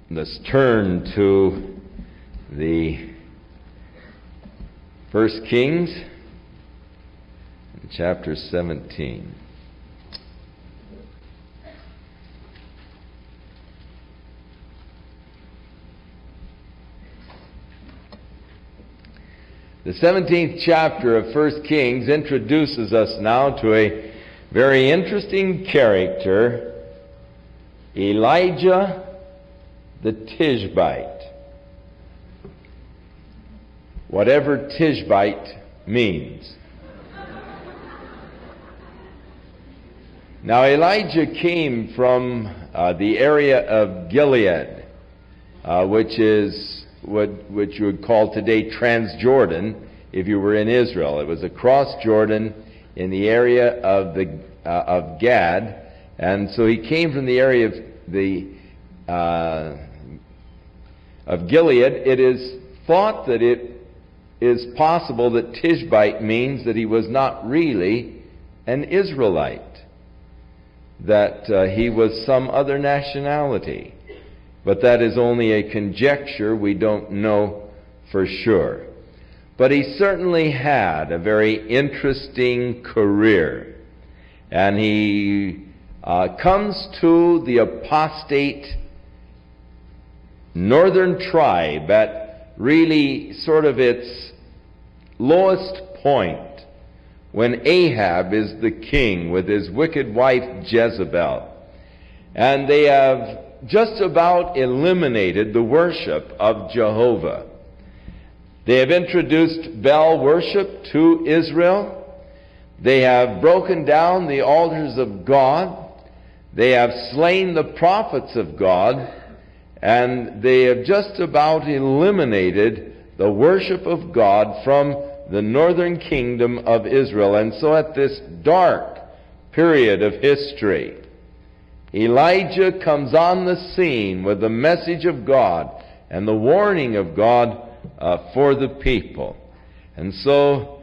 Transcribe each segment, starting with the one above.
Let's turn to the 1 Kings, chapter 17. The 17th chapter of 1 Kings introduces us now to a very interesting character, Elijah the Tishbite. Whatever Tishbite means. Now Elijah came from the area of Gilead, which is what you would call today Transjordan if you were in Israel. It was across Jordan in the area of Gad, and so he came from the area of Gilead. It is thought that it is possible that Tishbite means that he was not really an Israelite, that he was some other nationality. But that is only a conjecture. We don't know for sure. But he certainly had a very interesting career. And he comes to the apostate northern tribe at really sort of its lowest point when Ahab is the king with his wicked wife Jezebel. And they have just about eliminated the worship of Jehovah. They have introduced Baal worship to Israel. They have broken down the altars of God. They have slain the prophets of God. And they have just about eliminated the worship of God from the northern kingdom of Israel. And so at this dark period of history, Elijah comes on the scene with the message of God and the warning of God for the people. And so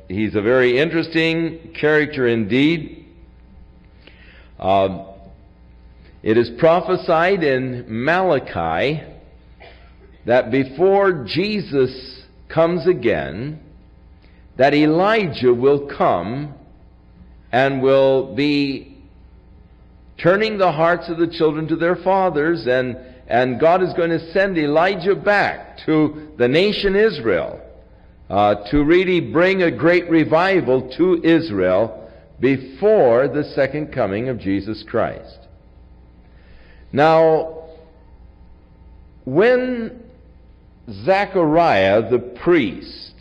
he's a very interesting character indeed. It is prophesied in Malachi that before Jesus comes again, that Elijah will come and will be turning the hearts of the children to their fathers, and God is going to send Elijah back to the nation Israel to really bring a great revival to Israel before the second coming of Jesus Christ. Now, when Zechariah the priest,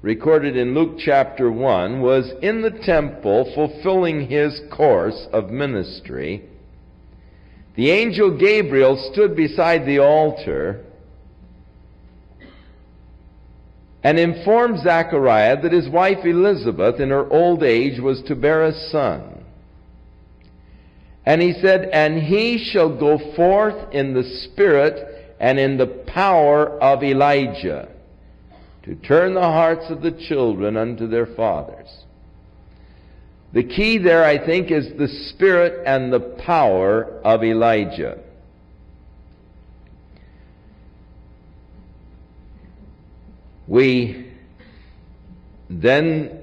recorded in Luke chapter 1, was in the temple fulfilling his course of ministry, the angel Gabriel stood beside the altar and informed Zechariah that his wife Elizabeth in her old age was to bear a son. And he said, "And he shall go forth in the spirit and in the power of Elijah, to turn the hearts of the children unto their fathers." The key there, I think, is the spirit and the power of Elijah. We then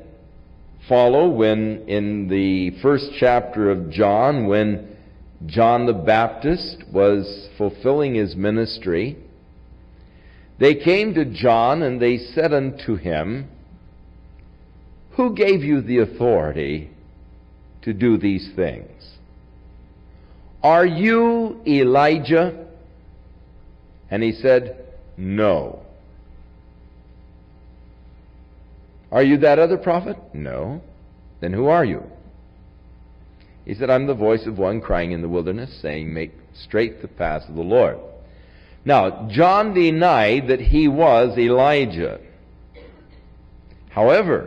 follow when in the first chapter of John, when John the Baptist was fulfilling his ministry, they came to John and they said unto him, "Who gave you the authority to do these things? Are you Elijah?" And he said, "No." "Are you that other prophet?" "No." "Then who are you?" He said, "I'm the voice of one crying in the wilderness, saying, make straight the path of the Lord." Now, John denied that he was Elijah. However,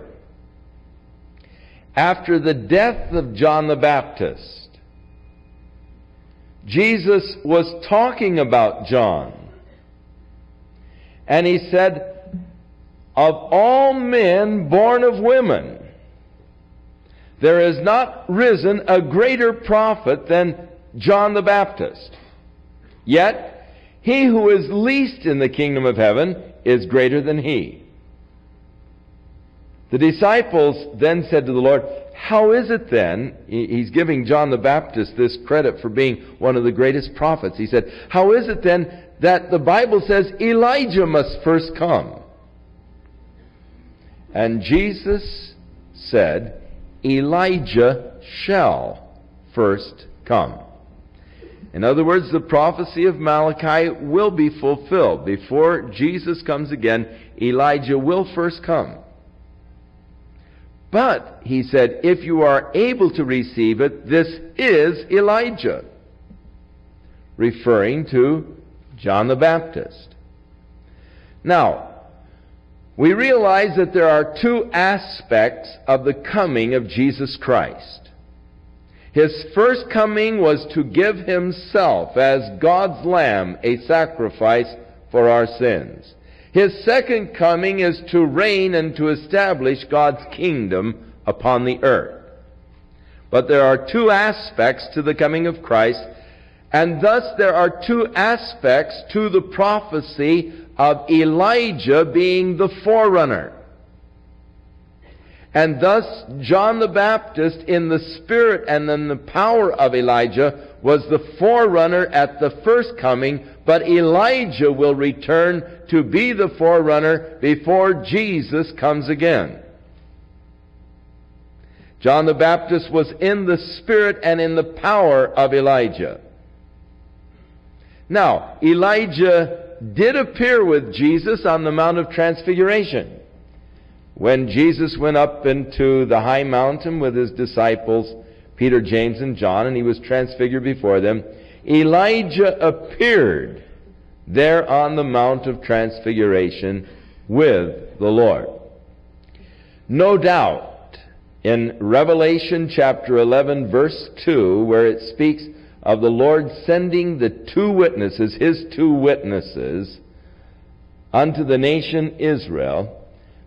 after the death of John the Baptist, Jesus was talking about John. And he said, "Of all men born of women, there has not risen a greater prophet than John the Baptist." Yet he who is least in the kingdom of heaven is greater than he. The disciples then said to the Lord, how is it then, he's giving John the Baptist this credit for being one of the greatest prophets. He said, how is it then that the Bible says Elijah must first come? And Jesus said, Elijah shall first come. In other words, the prophecy of Malachi will be fulfilled. Before Jesus comes again, Elijah will first come. But, he said, if you are able to receive it, this is Elijah, referring to John the Baptist. Now, we realize that there are two aspects of the coming of Jesus Christ. His first coming was to give himself as God's Lamb a sacrifice for our sins. His second coming is to reign and to establish God's kingdom upon the earth. But there are two aspects to the coming of Christ, and thus there are two aspects to the prophecy of Elijah being the forerunner. And thus John the Baptist, in the spirit and in the power of Elijah, was the forerunner at the first coming, but Elijah will return to be the forerunner before Jesus comes again. John the Baptist was in the spirit and in the power of Elijah. Now, Elijah did appear with Jesus on the Mount of Transfiguration. When Jesus went up into the high mountain with his disciples, Peter, James, and John, and he was transfigured before them, Elijah appeared there on the Mount of Transfiguration with the Lord. No doubt, in Revelation chapter 11, verse 2, where it speaks of the Lord sending the two witnesses, his two witnesses, unto the nation Israel,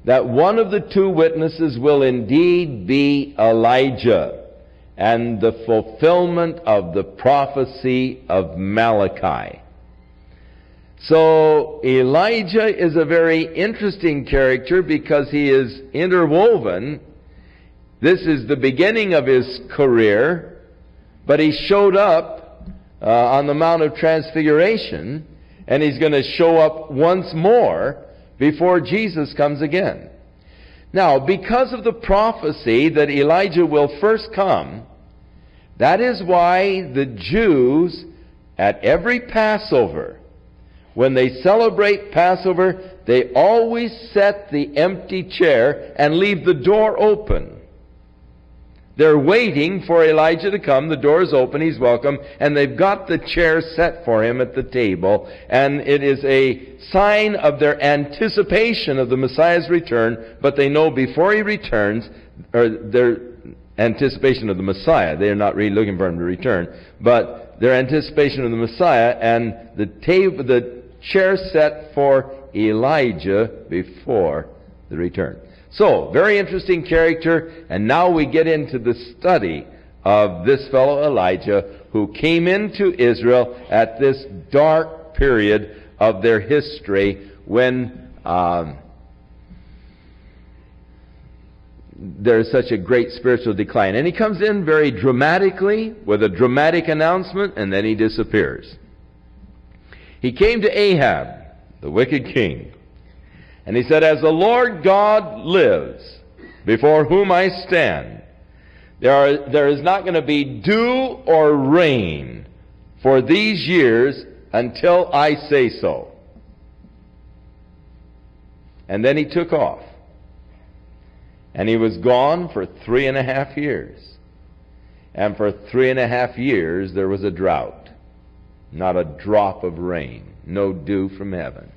that one of the two witnesses will indeed be Elijah, and the fulfillment of the prophecy of Malachi. So Elijah is a very interesting character because he is interwoven. This is the beginning of his career, but he showed up on the Mount of Transfiguration, and he's going to show up once more before Jesus comes again. Now, because of the prophecy that Elijah will first come, that is why the Jews at every Passover, when they celebrate Passover, they always set the empty chair and leave the door open. They're waiting for Elijah to come. The door is open. He's welcome. And they've got the chair set for him at the table. And it is a sign of their anticipation of the Messiah's return. But they know before he returns, or their anticipation of the Messiah. They are not really looking for him to return. But their anticipation of the Messiah, and the chair set for Elijah before the return. So, very interesting character, and now we get into the study of this fellow Elijah, who came into Israel at this dark period of their history when there's such a great spiritual decline. And he comes in very dramatically, with a dramatic announcement, and then he disappears. He came to Ahab, the wicked king, and he said, as the Lord God lives, before whom I stand, there is not going to be dew or rain for these years until I say so. And then he took off. And he was gone for 3.5 years. And for 3.5 years there was a drought. Not a drop of rain. No dew from heaven.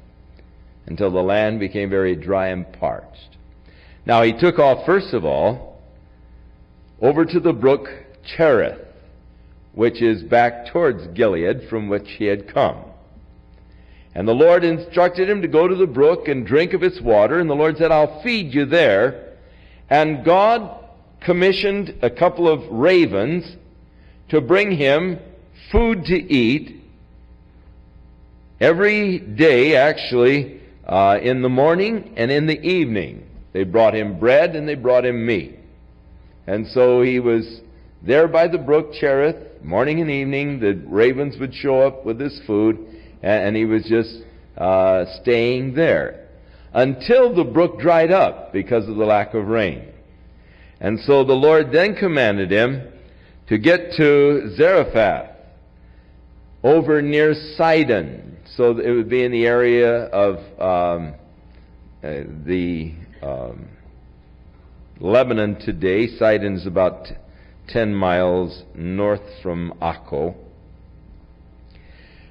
Until the land became very dry and parched. Now he took off, first of all, over to the brook Cherith, which is back towards Gilead, from which he had come. And the Lord instructed him to go to the brook and drink of its water. And the Lord said, I'll feed you there. And God commissioned a couple of ravens to bring him food to eat Every day, actually, in the morning and in the evening, they brought him bread and they brought him meat. And so he was there by the brook Cherith, morning and evening. The ravens would show up with his food, and he was just staying there until the brook dried up because of the lack of rain. And so the Lord then commanded him to get to Zarephath, over near Sidon. So it would be in the area of Lebanon today. Sidon's about 10 miles north from Akko.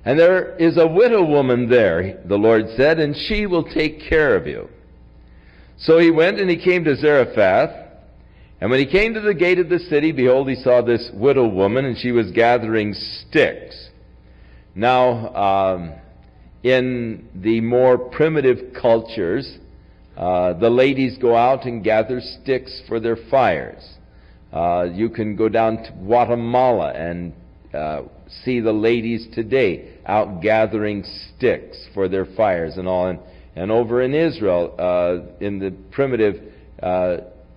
And there is a widow woman there, the Lord said, and she will take care of you. So he went and he came to Zarephath. And when he came to the gate of the city, behold, he saw this widow woman, and she was gathering sticks. Now, in the more primitive cultures, the ladies go out and gather sticks for their fires. You can go down to Guatemala and see the ladies today out gathering sticks for their fires and all. And over in Israel, in the primitive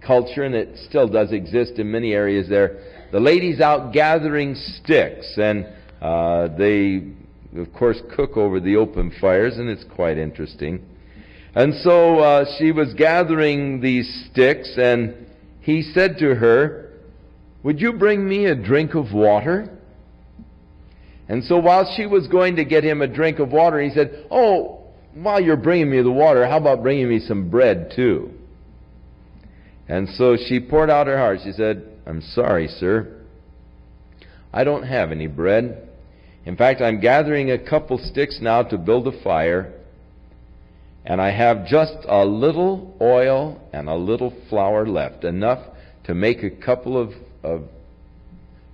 culture, and it still does exist in many areas there, the ladies out gathering sticks, and they, of course, cook over the open fires, and it's quite interesting. And so she was gathering these sticks, and he said to her, "Would you bring me a drink of water?" And so while she was going to get him a drink of water, he said, "Oh, while you're bringing me the water, how about bringing me some bread too?" And so she poured out her heart. She said, "I'm sorry, sir. I don't have any bread. In fact, I'm gathering a couple sticks now to build a fire, and I have just a little oil and a little flour left, enough to make a couple of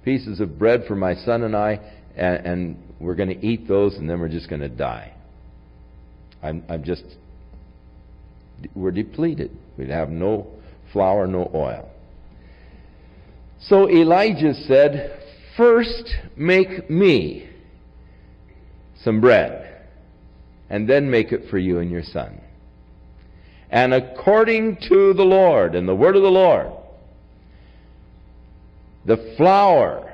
pieces of bread for my son and I, and we're going to eat those, and then we're just going to die. We're depleted. We have no flour, no oil." So Elijah said, "First make me some bread, and then make it for you and your son. And according to the Lord and the word of the Lord, the flour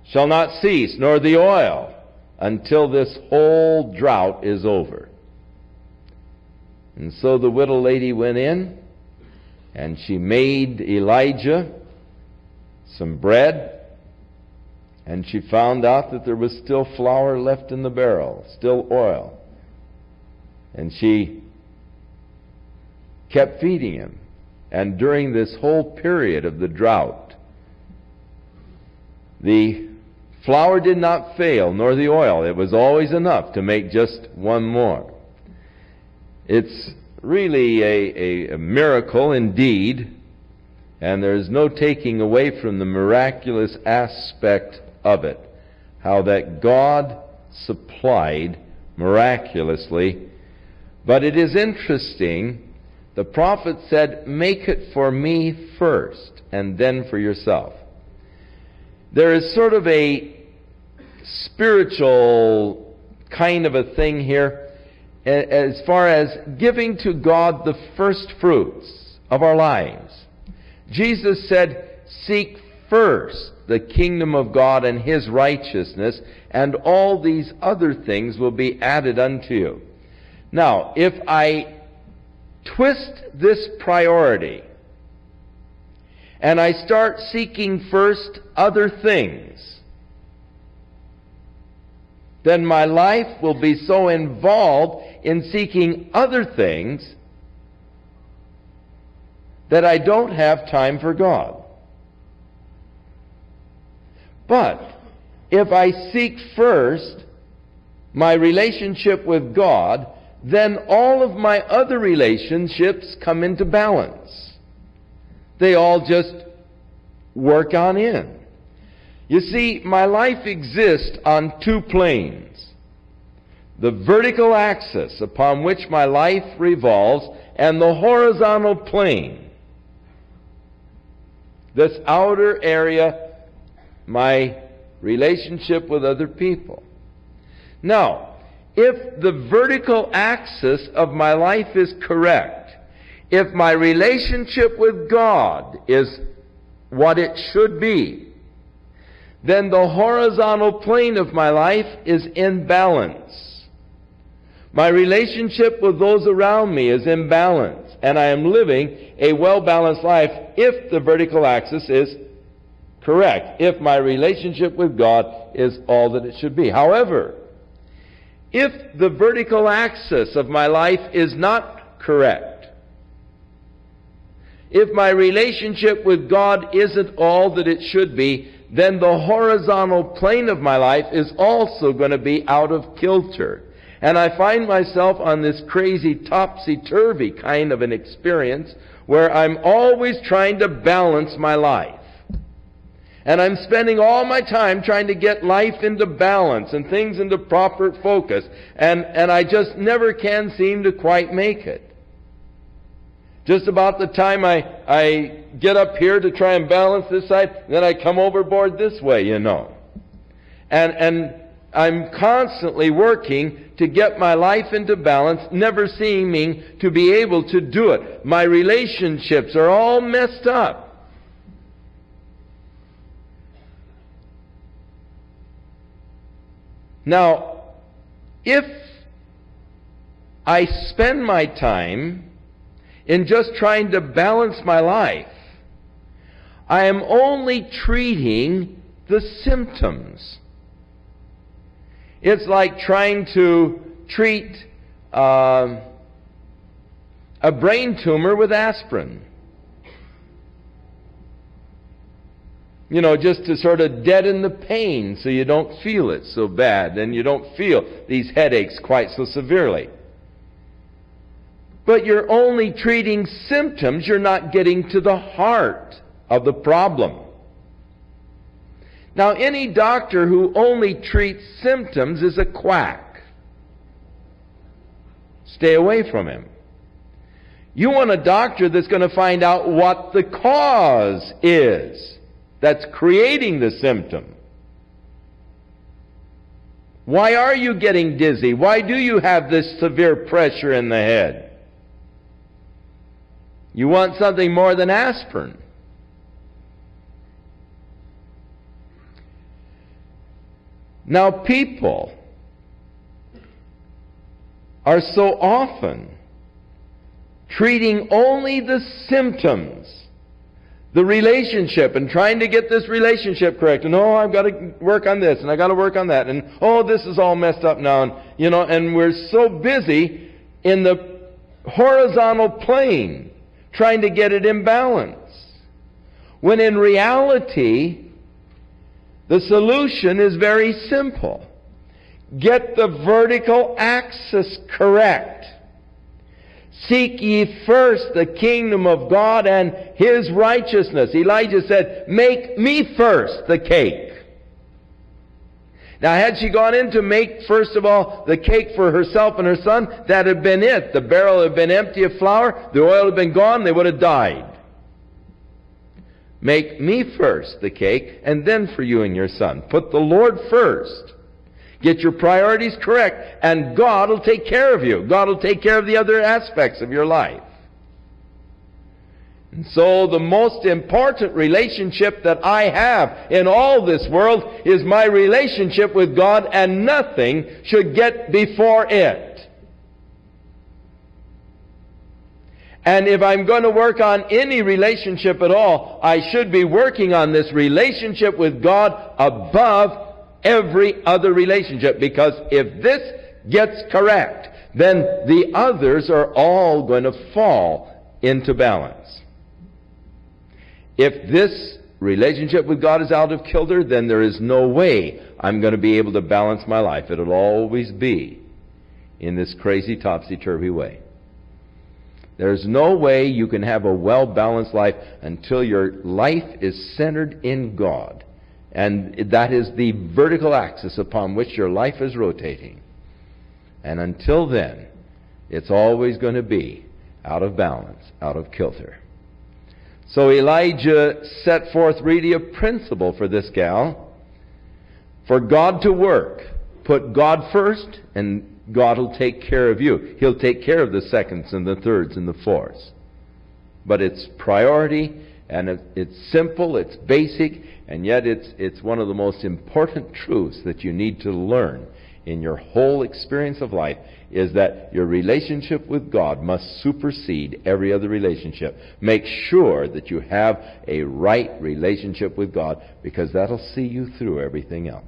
shall not cease, nor the oil, until this whole drought is over." And so the widow lady went in, and she made Elijah some bread, and she found out that there was still flour left in the barrel, still oil. And she kept feeding him. And during this whole period of the drought, the flour did not fail, nor the oil. It was always enough to make just one more. It's really a miracle indeed, and there's no taking away from the miraculous aspect of it, how that God supplied miraculously. But it is interesting, the prophet said, "Make it for me first, and then for yourself." There is sort of a spiritual kind of a thing here, as far as giving to God the first fruits of our lives. Jesus said, "Seek first the kingdom of God and His righteousness, and all these other things will be added unto you." Now, if I twist this priority, and I start seeking first other things, then my life will be so involved in seeking other things that I don't have time for God. But if I seek first my relationship with God, then all of my other relationships come into balance. They all just work on in. You see, my life exists on two planes. The vertical axis upon which my life revolves, and the horizontal plane. This outer area, my relationship with other people. Now, if the vertical axis of my life is correct, if my relationship with God is what it should be, then the horizontal plane of my life is in balance. My relationship with those around me is in balance, and I am living a well-balanced life if the vertical axis is correct, if my relationship with God is all that it should be. However, if the vertical axis of my life is not correct, if my relationship with God isn't all that it should be, then the horizontal plane of my life is also going to be out of kilter. And I find myself on this crazy topsy-turvy kind of an experience where I'm always trying to balance my life. And I'm spending all my time trying to get life into balance and things into proper focus. And I just never can seem to quite make it. Just about the time I get up here to try and balance this side, then I come overboard this way, you know. And I'm constantly working to get my life into balance, never seeming to be able to do it. My relationships are all messed up. Now, if I spend my time in just trying to balance my life, I am only treating the symptoms. It's like trying to treat a brain tumor with aspirin. You know, just to sort of deaden the pain so you don't feel it so bad and you don't feel these headaches quite so severely. But you're only treating symptoms. You're not getting to the heart of the problem. Now, any doctor who only treats symptoms is a quack. Stay away from him. You want a doctor that's going to find out what the cause is that's creating the symptom. Why are you getting dizzy? Why do you have this severe pressure in the head? You want something more than aspirin. Now, people are so often treating only the symptoms, the relationship, and trying to get this relationship correct. And oh, I've got to work on this, and I've got to work on that, and oh, this is all messed up now. And, you know, and we're so busy in the horizontal plane trying to get it in balance, when in reality the solution is very simple. Get the vertical axis correct. Seek ye first the kingdom of God and His righteousness. Elijah said, make me first the cake. Now, had she gone in to make, first of all, the cake for herself and her son, that had been it. The barrel had been empty of flour, the oil had been gone, they would have died. Make me first the cake, and then for you and your son. Put the Lord first. Get your priorities correct, and God will take care of you. God will take care of the other aspects of your life. And so the most important relationship that I have in all this world is my relationship with God, and nothing should get before it. And if I'm going to work on any relationship at all, I should be working on this relationship with God above every other relationship. Because if this gets correct, then the others are all going to fall into balance. If this relationship with God is out of kilter, then there is no way I'm going to be able to balance my life. It'll always be in this crazy topsy-turvy way. There's no way you can have a well-balanced life until your life is centered in God. And that is the vertical axis upon which your life is rotating. And until then, it's always going to be out of balance, out of kilter. So Elijah set forth really a principle for this gal. For God to work, put God first and God will take care of you. He'll take care of the seconds and the thirds and the fourths. But it's priority, and it's simple, it's basic, and yet it's one of the most important truths that you need to learn in your whole experience of life, is that your relationship with God must supersede every other relationship. Make sure that you have a right relationship with God, because that'll see you through everything else.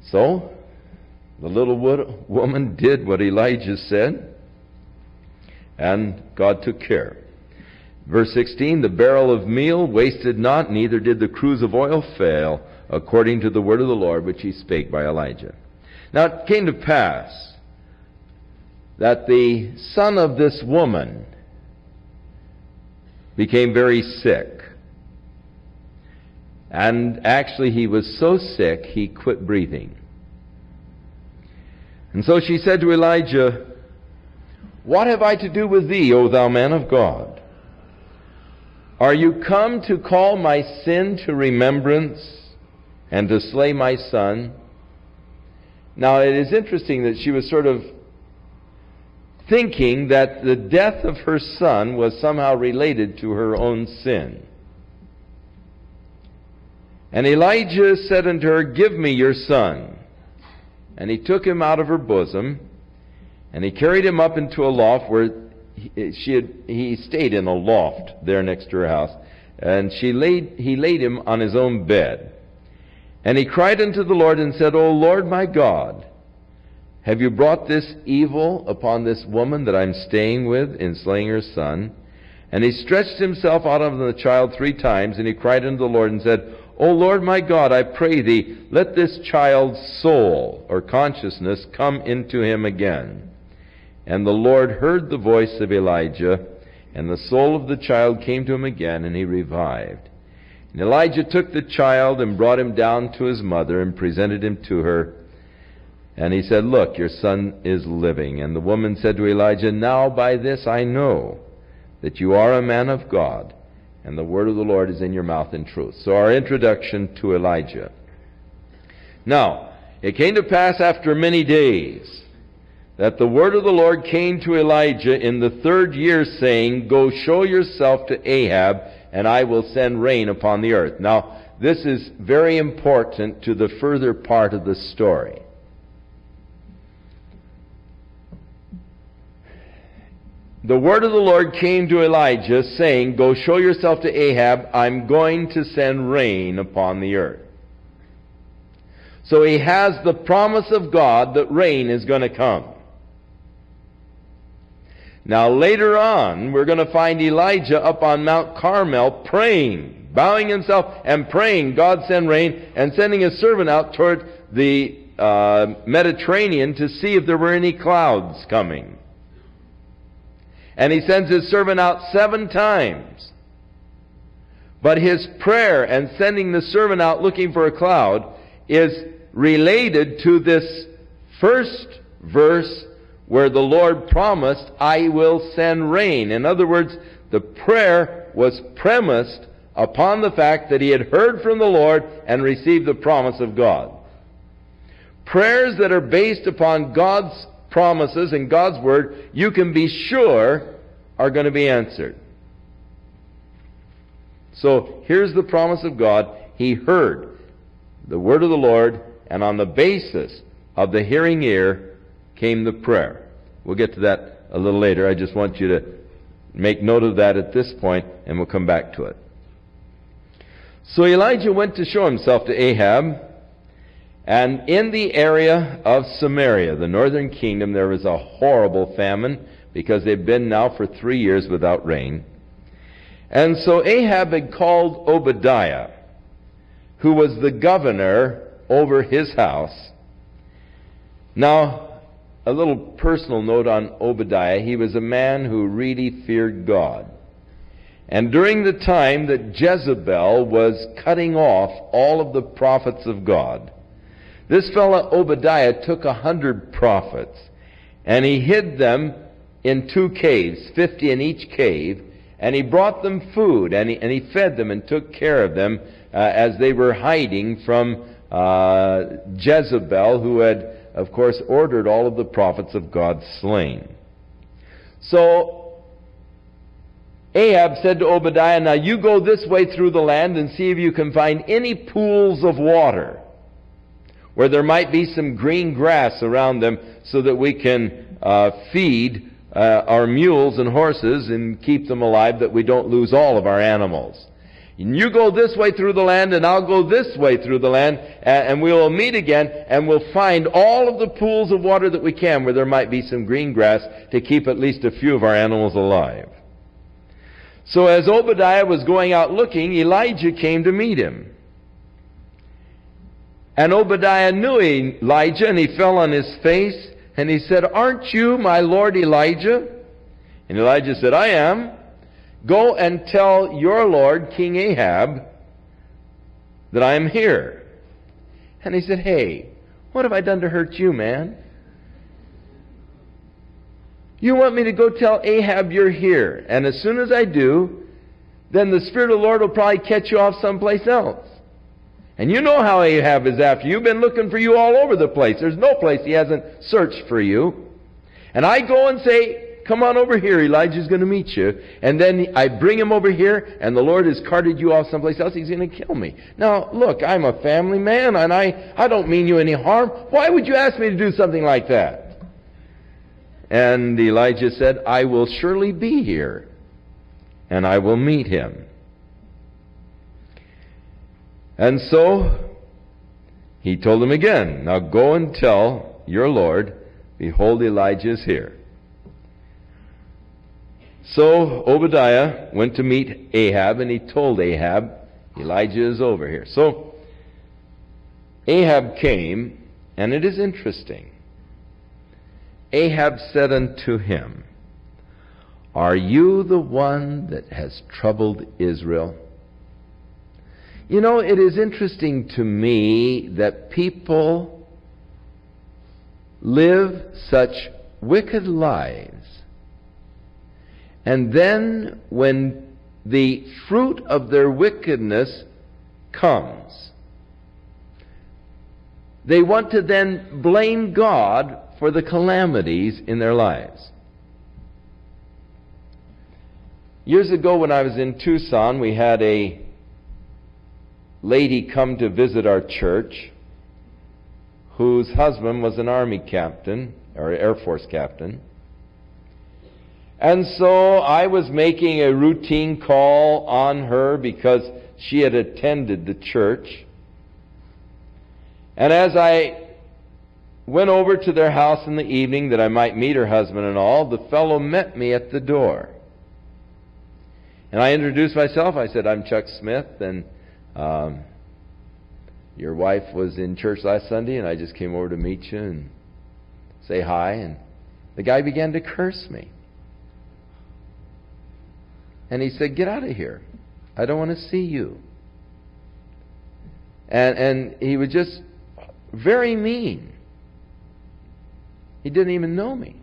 So, the little woman did what Elijah said, and God took care. Verse 16, the barrel of meal wasted not, neither did the cruse of oil fail, according to the word of the Lord which he spake by Elijah. Now it came to pass that the son of this woman became very sick. And actually he was so sick he quit breathing. And so she said to Elijah, "What have I to do with thee, O thou man of God? Are you come to call my sin to remembrance and to slay my son?" Now it is interesting that she was sort of thinking that the death of her son was somehow related to her own sin. And Elijah said unto her, "Give me your son." And he took him out of her bosom, and he carried him up into a loft where he stayed in a loft there next to her house. And he laid him on his own bed. And he cried unto the Lord and said, "O Lord my God, have you brought this evil upon this woman that I'm staying with in slaying her son?" And he stretched himself out on the child 3 times, and he cried unto the Lord and said, "O Lord my God, I pray thee, let this child's soul or consciousness come into him again." And the Lord heard the voice of Elijah, and the soul of the child came to him again, and he revived. And Elijah took the child and brought him down to his mother and presented him to her. And he said, "Look, your son is living." And the woman said to Elijah, "Now by this I know that you are a man of God, and the word of the Lord is in your mouth in truth." So our introduction to Elijah. Now, it came to pass after many days that the word of the Lord came to Elijah in the 3rd year, saying, "Go show yourself to Ahab, and I will send rain upon the earth." Now, this is very important to the further part of the story. The word of the Lord came to Elijah, saying, "Go show yourself to Ahab, I'm going to send rain upon the earth." So he has the promise of God that rain is going to come. Now later on, we're going to find Elijah up on Mount Carmel praying, bowing himself and praying, "God send rain," and sending his servant out toward the Mediterranean to see if there were any clouds coming. And he sends his servant out 7 times. But his prayer and sending the servant out looking for a cloud is related to this first verse where the Lord promised, "I will send rain." In other words, the prayer was premised upon the fact that he had heard from the Lord and received the promise of God. Prayers that are based upon God's promises and God's word, you can be sure are going to be answered. So here's the promise of God. He heard the word of the Lord, and on the basis of the hearing ear came the prayer. We'll get to that a little later. I just want you to make note of that at this point, and we'll come back to it. So Elijah went to show himself to Ahab, and in the area of Samaria, the northern kingdom, there was a horrible famine, because they've been now for 3 years without rain. And so Ahab had called Obadiah, who was the governor over his house. Now, a little personal note on Obadiah. He was a man who really feared God. And during the time that Jezebel was cutting off all of the prophets of God, this fellow Obadiah took 100 prophets, and he hid them in 2 caves, 50 in each cave, and he brought them food, and he fed them and took care of them as they were hiding from Jezebel, who had, of course, ordered all of the prophets of God slain. So Ahab said to Obadiah, "Now you go this way through the land and see if you can find any pools of water where there might be some green grass around them so that we can feed our mules and horses and keep them alive, that we don't lose all of our animals. And you go this way through the land, and I'll go this way through the land, and we will meet again, and we'll find all of the pools of water that we can where there might be some green grass to keep at least a few of our animals alive." So as Obadiah was going out looking, Elijah came to meet him. And Obadiah knew Elijah, and he fell on his face, and he said, "Aren't you my lord Elijah?" And Elijah said, "I am. Go and tell your lord, King Ahab, that I am here." And he said, "Hey, what have I done to hurt you, man? You want me to go tell Ahab you're here, and as soon as I do, then the Spirit of the Lord will probably catch you off someplace else. And you know how Ahab is after you. You've been looking for you all over the place. There's no place he hasn't searched for you. And I go and say, 'Come on over here, Elijah's going to meet you.' And then I bring him over here, and the Lord has carted you off someplace else. He's going to kill me. Now, look, I'm a family man, and I don't mean you any harm. Why would you ask me to do something like that?" And Elijah said, "I will surely be here, and I will meet him." And so he told him again, "Now go and tell your Lord, behold, Elijah is here." So Obadiah went to meet Ahab, and he told Ahab, "Elijah is over here." So Ahab came, and it is interesting. Ahab said unto him, "Are you the one that has troubled Israel?" You know, it is interesting to me that people live such wicked lives, and then when the fruit of their wickedness comes, they want to then blame God for the calamities in their lives. Years ago when I was in Tucson, we had a lady come to visit our church whose husband was an Army captain, or Air Force captain. And so I was making a routine call on her because she had attended the church. And as I went over to their house in the evening that I might meet her husband and all, the fellow met me at the door. And I introduced myself. I said, "I'm Chuck Smith, and your wife was in church last Sunday, and I just came over to meet you and say hi." And the guy began to curse me. And he said, "Get out of here. I don't want to see you." And he was just very mean. He didn't even know me.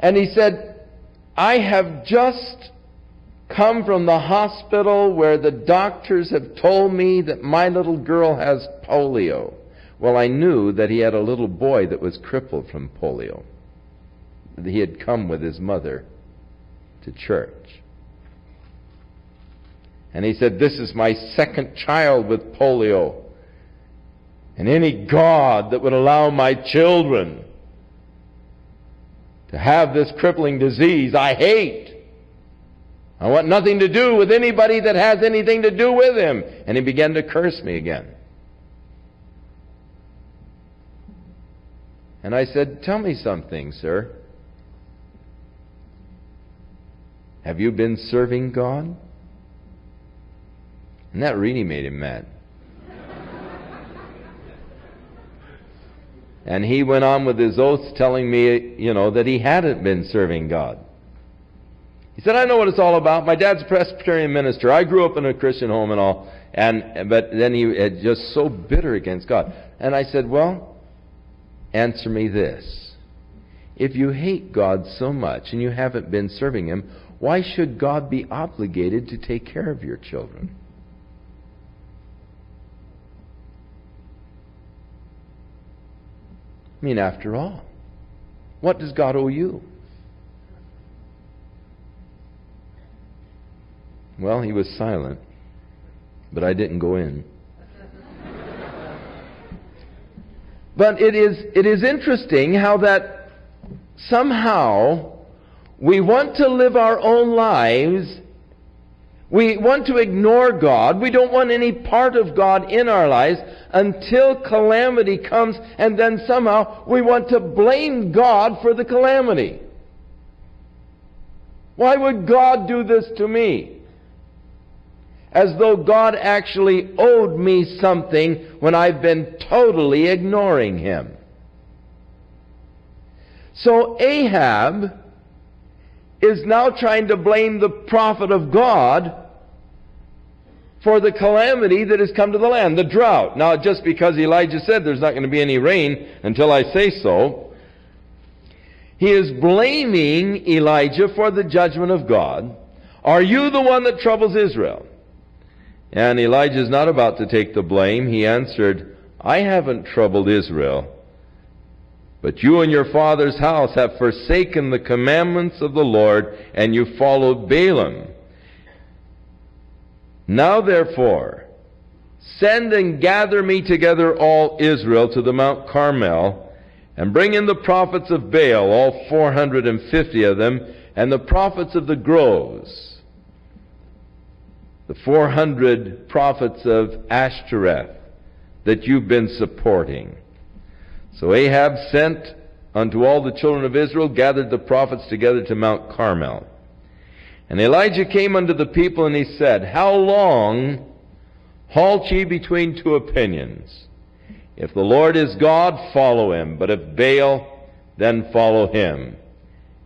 And he said, "I have just come from the hospital where the doctors have told me that my little girl has polio." Well, I knew that he had a little boy that was crippled from polio. He had come with his mother to church. And he said, "This is my second child with polio. And any God that would allow my children to have this crippling disease, I hate. I want nothing to do with anybody that has anything to do with him." And he began to curse me again. And I said, "Tell me something, sir. Have you been serving God?" And that really made him mad. And he went on with his oaths telling me, that he hadn't been serving God. He said, "I know what it's all about. My dad's a Presbyterian minister. I grew up in a Christian home and all." But then he had just so bitter against God. And I said, "Well, answer me this. If you hate God so much and you haven't been serving Him, why should God be obligated to take care of your children?" I mean, after all, what does God owe you? Well, he was silent, but I didn't go in. But it is interesting how that somehow we want to live our own lives. We want to ignore God. We don't want any part of God in our lives until calamity comes, and then somehow we want to blame God for the calamity. Why would God do this to me? As though God actually owed me something when I've been totally ignoring Him. So Ahab is now trying to blame the prophet of God for the calamity that has come to the land, the drought. Now, just because Elijah said there's not going to be any rain until I say so, he is blaming Elijah for the judgment of God. Are you the one that troubles Israel? And Elijah is not about to take the blame. He answered, I haven't troubled Israel, but you and your father's house have forsaken the commandments of the Lord, and you followed Balaam. Now therefore, send and gather me together all Israel to the Mount Carmel, and bring in the prophets of Baal, all 450 of them, and the prophets of the groves, the 400 prophets of Ashtoreth that you've been supporting. So Ahab sent unto all the children of Israel, gathered the prophets together to Mount Carmel. And Elijah came unto the people, and he said, How long halt ye between two opinions? If the Lord is God, follow him, but if Baal, then follow him.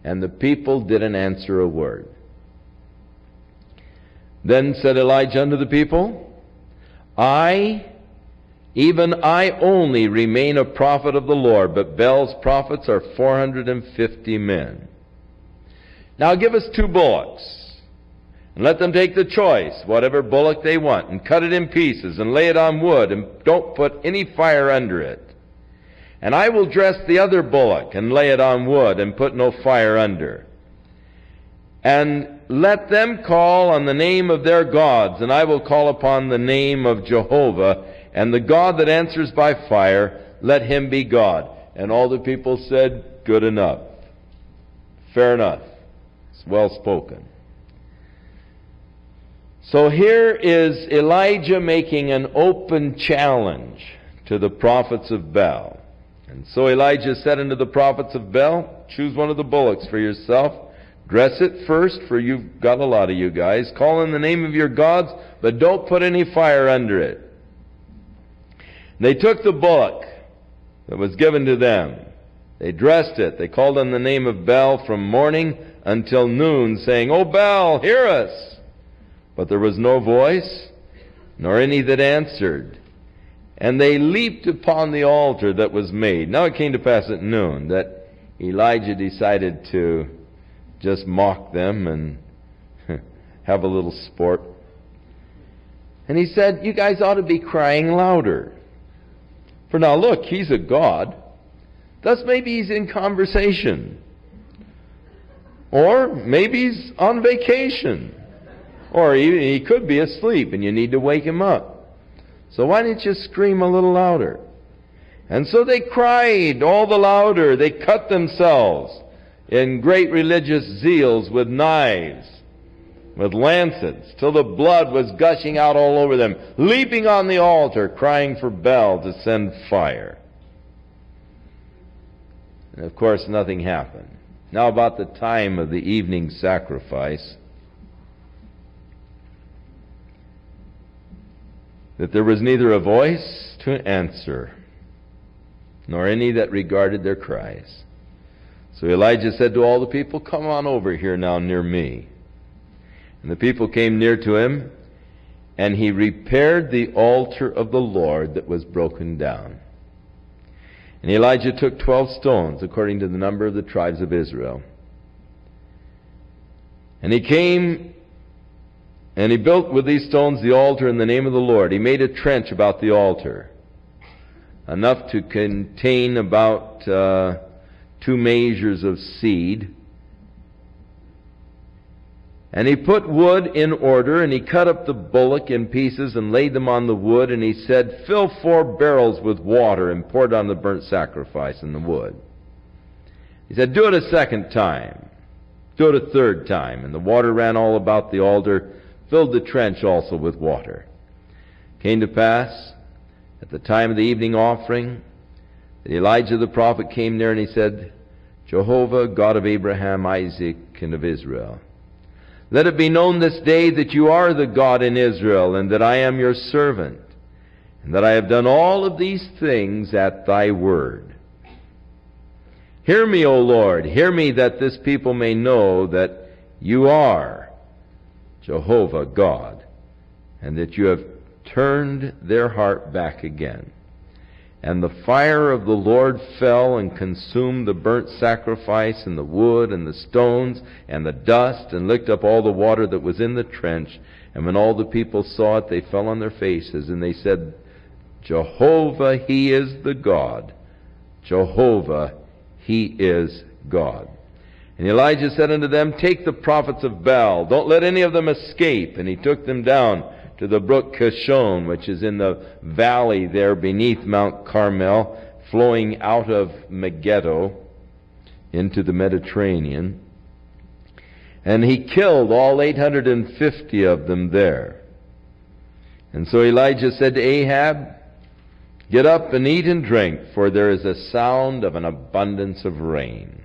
And the people didn't answer a word. Then said Elijah unto the people, even I only remain a prophet of the Lord, but Baal's prophets are 450 men. Now give us 2 bullocks, and let them take the choice, whatever bullock they want, and cut it in pieces, and lay it on wood, and don't put any fire under it. And I will dress the other bullock, and lay it on wood, and put no fire under. And let them call on the name of their gods, and I will call upon the name of Jehovah, and the God that answers by fire, let him be God. And all the people said, Good enough. Fair enough. It's well spoken. So here is Elijah making an open challenge to the prophets of Baal. And so Elijah said unto the prophets of Baal, Choose one of the bullocks for yourself. Dress it first, for you've got a lot of you guys. Call in the name of your gods, but don't put any fire under it. They took the bullock that was given to them. They dressed it. They called on the name of Baal from morning until noon, saying, O Baal, hear us! But there was no voice, nor any that answered. And they leaped upon the altar that was made. Now it came to pass at noon that Elijah decided to just mock them and have a little sport. And he said, You guys ought to be crying louder. For now look, he's a god. Thus maybe he's in conversation. Or maybe he's on vacation. Or he could be asleep and you need to wake him up. So why don't you scream a little louder? And so they cried all the louder. They cut themselves in great religious zeals with knives, with lancets, till the blood was gushing out all over them, leaping on the altar, crying for Baal to send fire. And of course nothing happened. Now about the time of the evening sacrifice, that there was neither a voice to answer, nor any that regarded their cries. So Elijah said to all the people, Come on over here now near me. And the people came near to him, and he repaired the altar of the Lord that was broken down. And Elijah took 12 stones, according to the number of the tribes of Israel. And he came, and he built with these stones the altar in the name of the Lord. He made a trench about the altar, enough to contain about 2 measures of seed. And he put wood in order, and he cut up the bullock in pieces and laid them on the wood, and he said, "Fill 4 barrels with water and pour it on the burnt sacrifice and the wood." He said, "Do it a second time. Do it a third time." And the water ran all about the altar, filled the trench also with water. It came to pass, at the time of the evening offering, that Elijah the prophet came near, and he said, "Jehovah, God of Abraham, Isaac, and of Israel, let it be known this day that you are the God in Israel, and that I am your servant, and that I have done all of these things at thy word. Hear me, O Lord, hear me, that this people may know that you are Jehovah God, and that you have turned their heart back again." And the fire of the Lord fell and consumed the burnt sacrifice and the wood and the stones and the dust, and licked up all the water that was in the trench. And when all the people saw it, they fell on their faces, and they said, "Jehovah, He is the God. Jehovah, He is God." And Elijah said unto them, "Take the prophets of Baal, don't let any of them escape." And he took them down to the brook Kishon, which is in the valley there beneath Mount Carmel, flowing out of Megiddo into the Mediterranean. And he killed all 850 of them there. And so Elijah said to Ahab, "Get up and eat and drink, for there is a sound of an abundance of rain."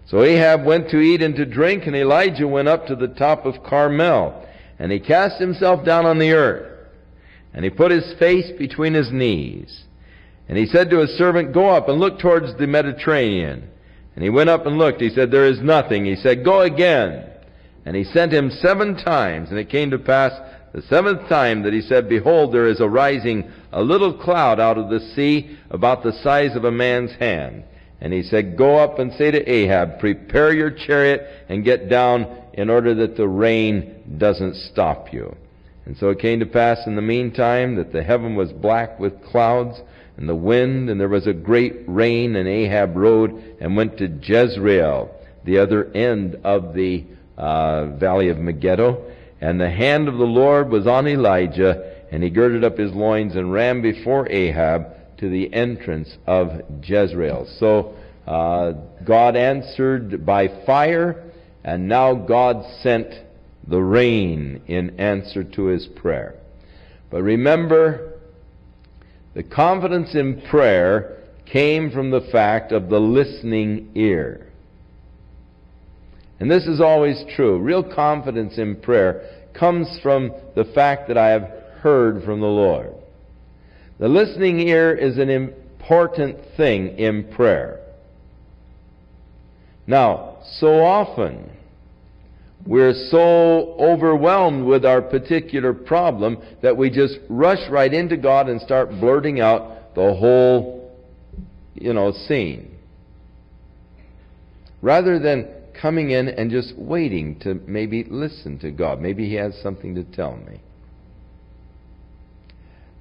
So Ahab went to eat and to drink, and Elijah went up to the top of Carmel. And he cast himself down on the earth, and he put his face between his knees. And he said to his servant, "Go up and look towards the Mediterranean." And he went up and looked. He said, "There is nothing." He said, "Go again." And he sent him 7 times. And it came to pass the 7th time that he said, "Behold, there is arising a little cloud out of the sea, about the size of a man's hand." And he said, "Go up and say to Ahab, prepare your chariot and get down, in order that the rain doesn't stop you." And so it came to pass in the meantime that the heaven was black with clouds, and the wind, and there was a great rain. And Ahab rode and went to Jezreel, the other end of the valley of Megiddo. And the hand of the Lord was on Elijah, and he girded up his loins and ran before Ahab to the entrance of Jezreel. So God answered by fire, and now God sent the rain in answer to his prayer. But remember, the confidence in prayer came from the fact of the listening ear. And this is always true. Real confidence in prayer comes from the fact that I have heard from the Lord. The listening ear is an important thing in prayer. Now, so often, we're so overwhelmed with our particular problem that we just rush right into God and start blurting out the whole, scene, rather than coming in and just waiting to maybe listen to God. Maybe He has something to tell me.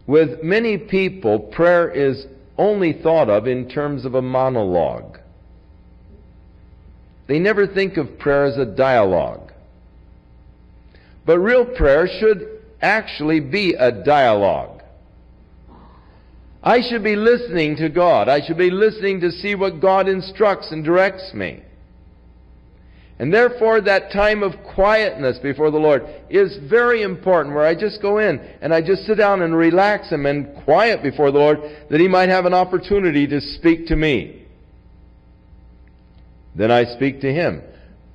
With many people, prayer is only thought of in terms of a monologue. They never think of prayer as a dialogue. But real prayer should actually be a dialogue. I should be listening to God. I should be listening to see what God instructs and directs me. And therefore, that time of quietness before the Lord is very important, where I just go in and I just sit down and relax Him and quiet before the Lord, that He might have an opportunity to speak to me. Then I speak to Him.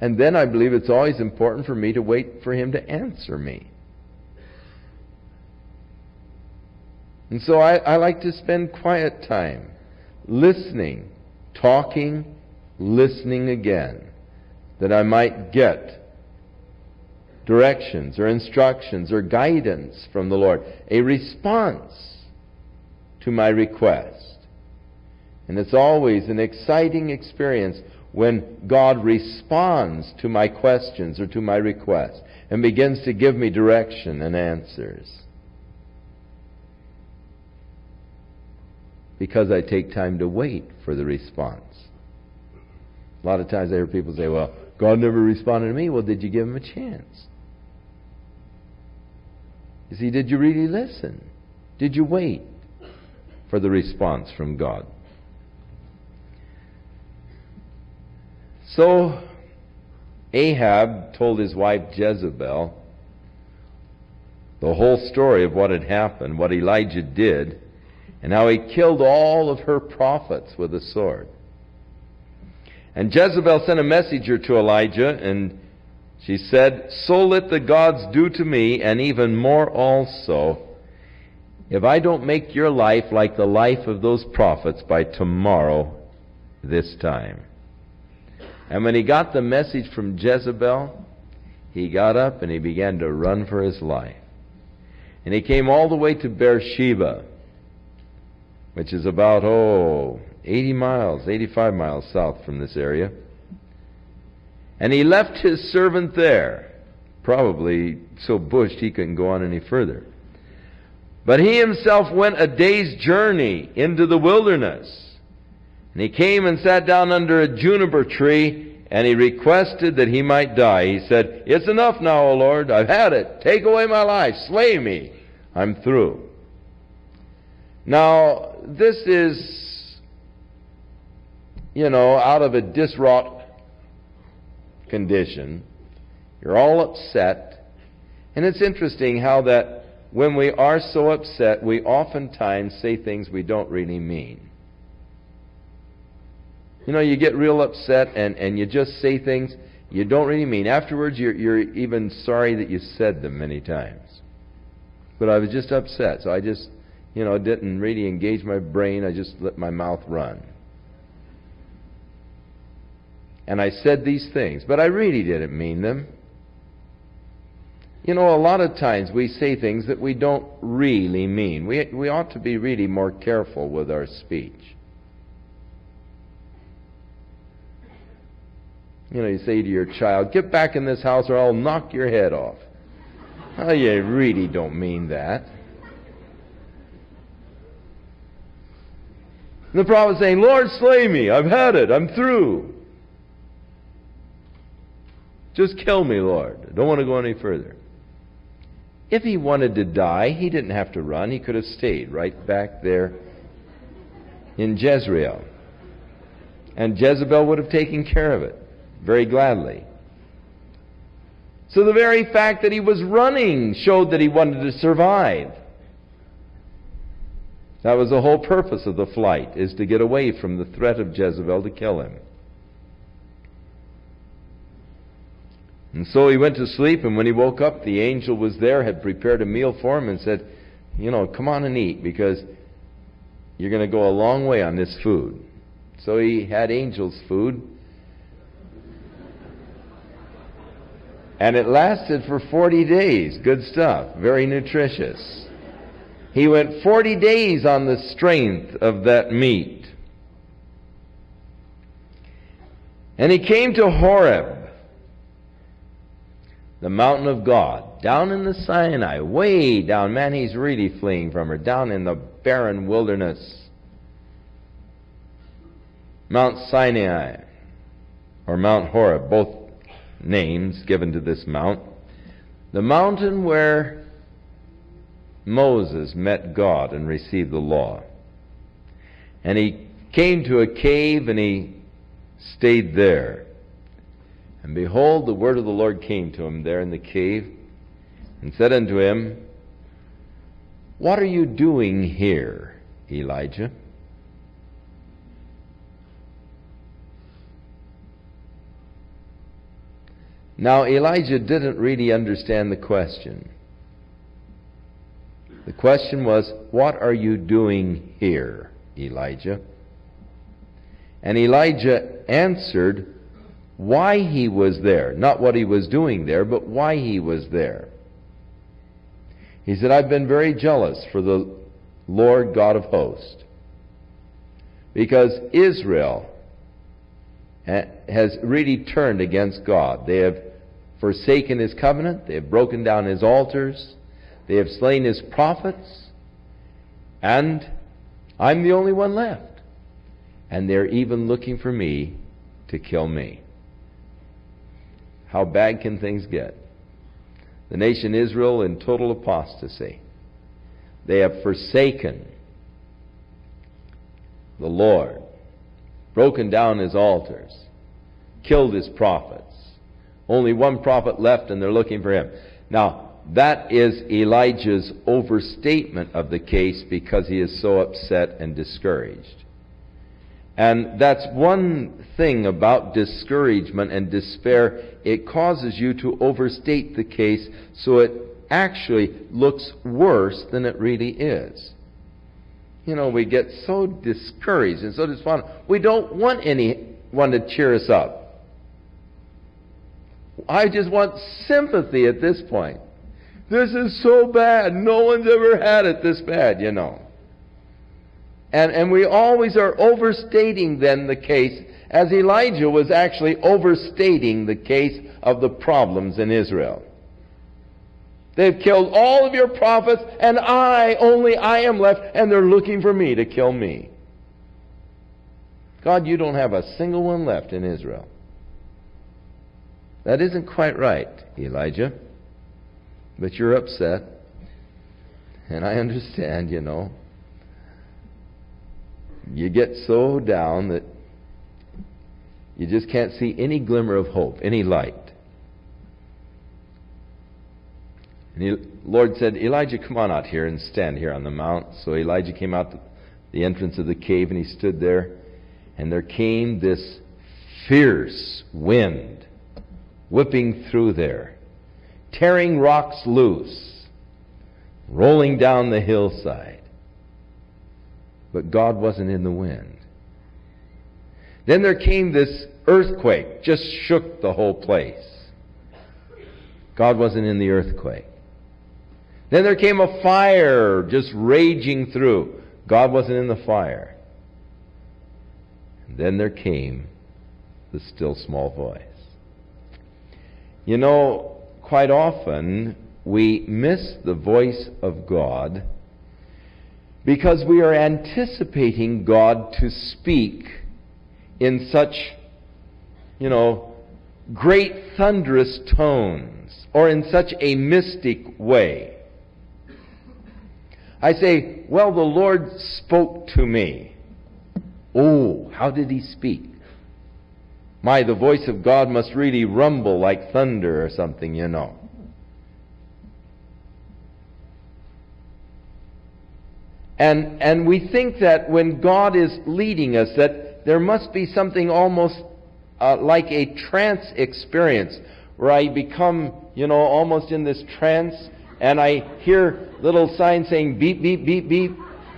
And then I believe it's always important for me to wait for Him to answer me. And so I like to spend quiet time listening, talking, listening again, that I might get directions or instructions or guidance from the Lord, a response to my request. And it's always an exciting experience when God responds to my questions or to my requests and begins to give me direction and answers. Because I take time to wait for the response. A lot of times I hear people say, well, God never responded to me. Well, did you give him a chance? You see, did you really listen? Did you wait for the response from God? So Ahab told his wife Jezebel the whole story of what had happened, what Elijah did, and how he killed all of her prophets with a sword. And Jezebel sent a messenger to Elijah, and she said, so let the gods do to me, and even more also, if I don't make your life like the life of those prophets by tomorrow this time. And when he got the message from Jezebel, he got up and he began to run for his life. And he came all the way to Beersheba, which is about, 80 miles, 85 miles south from this area. And he left his servant there, probably so bushed he couldn't go on any further. But he himself went a day's journey into the wilderness. And he came and sat down under a juniper tree, and he requested that he might die. He said, it's enough now, O Lord, I've had it. Take away my life, slay me, I'm through. Now, this is, out of a distraught condition. You're all upset. And it's interesting how that when we are so upset, we oftentimes say things we don't really mean. You get real upset and you just say things you don't really mean. Afterwards, you're even sorry that you said them many times. But I was just upset, so I just, didn't really engage my brain. I just let my mouth run. And I said these things, but I really didn't mean them. A lot of times we say things that we don't really mean. We ought to be really more careful with our speech. You say to your child, get back in this house or I'll knock your head off. Oh, you really don't mean that. And the prophet's saying, Lord, slay me. I've had it. I'm through. Just kill me, Lord. I don't want to go any further. If he wanted to die, he didn't have to run. He could have stayed right back there in Jezreel. And Jezebel would have taken care of it very gladly. So the very fact that he was running showed that he wanted to survive. That was the whole purpose of the flight, is to get away from the threat of Jezebel to kill him. And so he went to sleep, and when he woke up, the angel was there, had prepared a meal for him, and said, come on and eat, because you're going to go a long way on this food. So he had angel's food. And it lasted for 40 days. Good stuff. Very nutritious. He went 40 days on the strength of that meat. And he came to Horeb, the mountain of God, down in the Sinai, way down. Man, he's really fleeing from her. Down in the barren wilderness. Mount Sinai, or Mount Horeb, both names given to this mount. The mountain where Moses met God and received the law. And he came to a cave and he stayed there. And behold, the word of the Lord came to him there in the cave and said unto him, What are you doing here, Elijah? Now, Elijah didn't really understand the question. The question was, what are you doing here, Elijah? And Elijah answered why he was there. Not what he was doing there, but why he was there. He said, I've been very jealous for the Lord God of hosts, because Israel has really turned against God. They have forsaken His covenant. They have broken down His altars. They have slain His prophets. And I'm the only one left. And they're even looking for me to kill me. How bad can things get? The nation Israel in total apostasy. They have forsaken the Lord, broken down His altars, killed His prophets. Only one prophet left, and they're looking for him. Now, that is Elijah's overstatement of the case because he is so upset and discouraged. And that's one thing about discouragement and despair. It causes you to overstate the case so it actually looks worse than it really is. You know, we get so discouraged and so despondent. We don't want anyone to cheer us up. I just want sympathy at this point. This is so bad. No one's ever had it this bad, you know. And we always are overstating then the case, as Elijah was actually overstating the case of the problems in Israel. They've killed all of your prophets, and only I am left, and they're looking for me to kill me. God, you don't have a single one left in Israel. That isn't quite right, Elijah. But you're upset. And I understand, you know. You get so down that you just can't see any glimmer of hope, any light. And the Lord said, Elijah, come on out here and stand here on the mount. So Elijah came out the entrance of the cave, and he stood there. And there came this fierce wind whipping through there, tearing rocks loose, rolling down the hillside. But God wasn't in the wind. Then there came this earthquake, just shook the whole place. God wasn't in the earthquake. Then there came a fire just raging through. God wasn't in the fire. And then there came the still small voice. You know, quite often we miss the voice of God because we are anticipating God to speak in such, you know, great thunderous tones or in such a mystic way. I say, well, the Lord spoke to me. Oh, how did He speak? The voice of God must really rumble like thunder or something, you know. And we think that when God is leading us, that there must be something almost like a trance experience, where I become, you know, almost in this trance, and I hear little signs saying, beep, beep, beep, beep,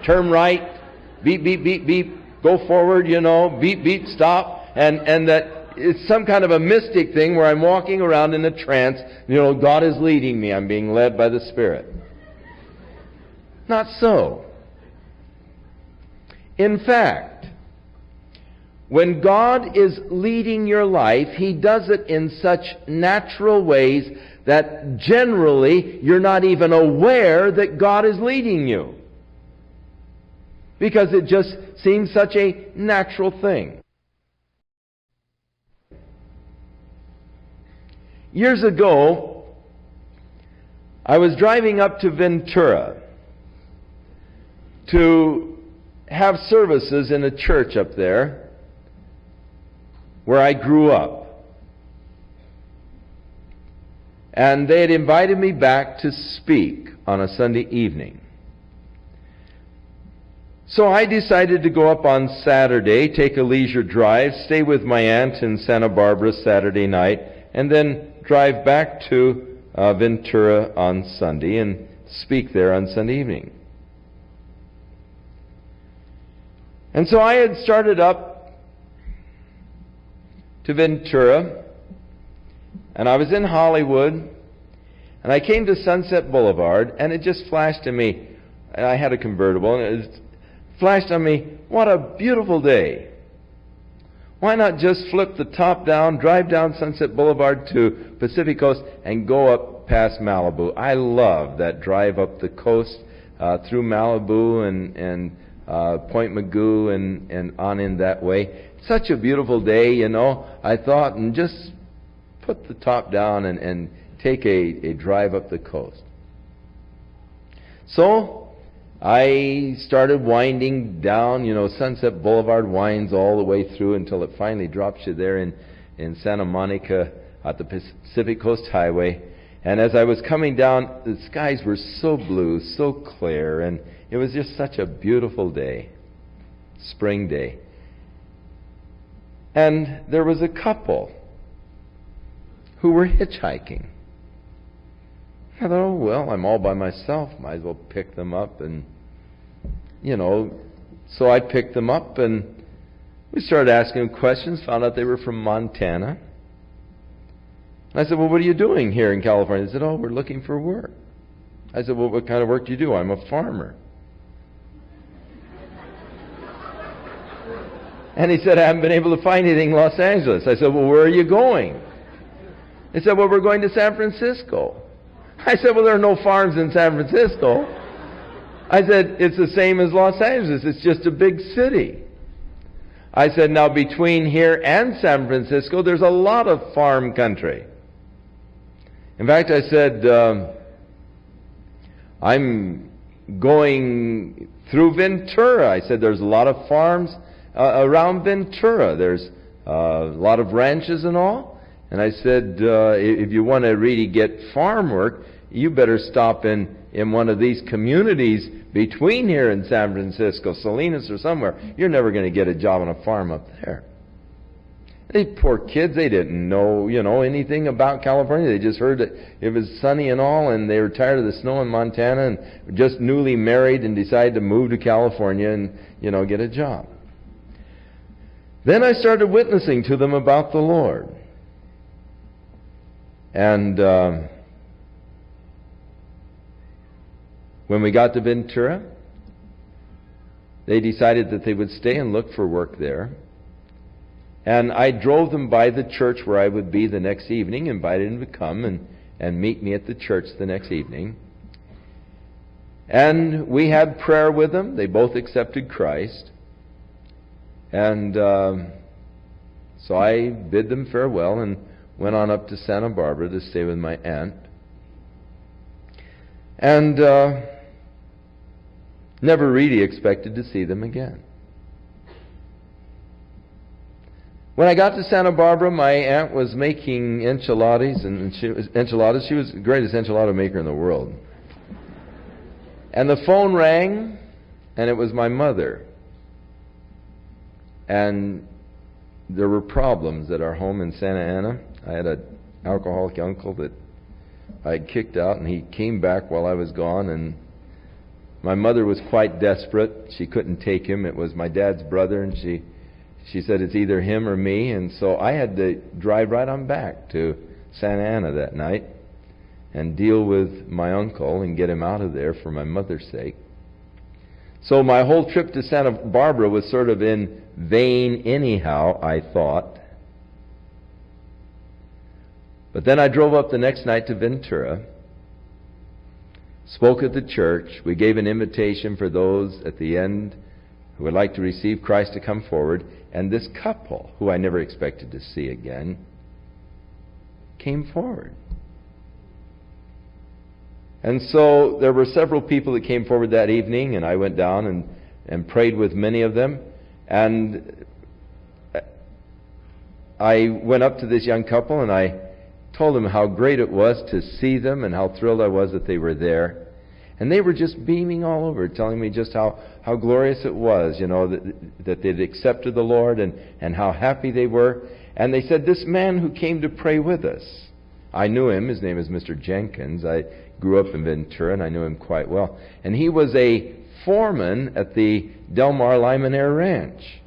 turn right, beep, beep, beep, beep, go forward, you know, beep, beep, stop, and that it's some kind of a mystic thing where I'm walking around in a trance, you know, God is leading me, I'm being led by the Spirit. Not so. In fact, when God is leading your life, He does it in such natural ways that generally you're not even aware that God is leading you, because it just seems such a natural thing. Years ago, I was driving up to Ventura to have services in a church up there where I grew up. And they had invited me back to speak on a Sunday evening. So I decided to go up on Saturday, take a leisure drive, stay with my aunt in Santa Barbara Saturday night, and then drive back to Ventura on Sunday and speak there on Sunday evening. And so I had started up to Ventura, and I was in Hollywood, and I came to Sunset Boulevard, and it just flashed to me, and I had a convertible, and it flashed on me, what a beautiful day. Why not just flip the top down, drive down Sunset Boulevard to Pacific Coast, and go up past Malibu? I love that drive up the coast through Malibu and Point Magoo and on in that way. Such a beautiful day, you know. I thought, and just put the top down and take a drive up the coast. So I started winding down, you know, Sunset Boulevard winds all the way through until it finally drops you there in Santa Monica at the Pacific Coast Highway. And as I was coming down, the skies were so blue, so clear, and it was just such a beautiful day, spring day. And there was a couple who were hitchhiking. I thought, oh, well, I'm all by myself. Might as well pick them up. And, you know, so I picked them up and we started asking them questions, found out they were from Montana. I said, well, what are you doing here in California? They said, oh, we're looking for work. I said, well, what kind of work do you do? I'm a farmer. And he said, I haven't been able to find anything in Los Angeles. I said, well, where are you going? He said, well, we're going to San Francisco. I said, well, there are no farms in San Francisco. I said, it's the same as Los Angeles. It's just a big city. I said, now between here and San Francisco, there's a lot of farm country. In fact, I said, I'm going through Ventura. I said, there's a lot of farms around Ventura. There's a lot of ranches and all. And I said, if you want to really get farm work, you better stop in one of these communities between here and San Francisco, Salinas or somewhere. You're never going to get a job on a farm up there. They poor kids, they didn't know, anything about California. They just heard that it was sunny and all, and they were tired of the snow in Montana and just newly married and decided to move to California and, get a job. Then I started witnessing to them about the Lord. And when we got to Ventura, they decided that they would stay and look for work there. And I drove them by the church where I would be the next evening, invited them to come and meet me at the church the next evening. And we had prayer with them. They both accepted Christ. And so I bid them farewell and went on up to Santa Barbara to stay with my aunt. And never really expected to see them again. When I got to Santa Barbara, my aunt was making enchiladas, and she was the greatest enchilada maker in the world. And the phone rang, and it was my mother. And there were problems at our home in Santa Ana. I had an alcoholic uncle that I had kicked out, and he came back while I was gone, and my mother was quite desperate. She couldn't take him. It was my dad's brother, and she said it's either him or me, and so I had to drive right on back to Santa Ana that night and deal with my uncle and get him out of there for my mother's sake. So my whole trip to Santa Barbara was sort of in vain anyhow, I thought. But then I drove up the next night to Ventura, spoke at the church. We gave an invitation for those at the end who would like to receive Christ to come forward. And this couple, who I never expected to see again, came forward. And so there were several people that came forward that evening, and I went down and prayed with many of them. And I went up to this young couple and I told them how great it was to see them and how thrilled I was that they were there. And they were just beaming all over, telling me just how glorious it was, that they'd accepted the Lord and how happy they were. And they said, this man who came to pray with us, I knew him. His name is Mr. Jenkins. I grew up in Ventura, and I knew him quite well. And he was a foreman at the Del Mar Limonare Ranch.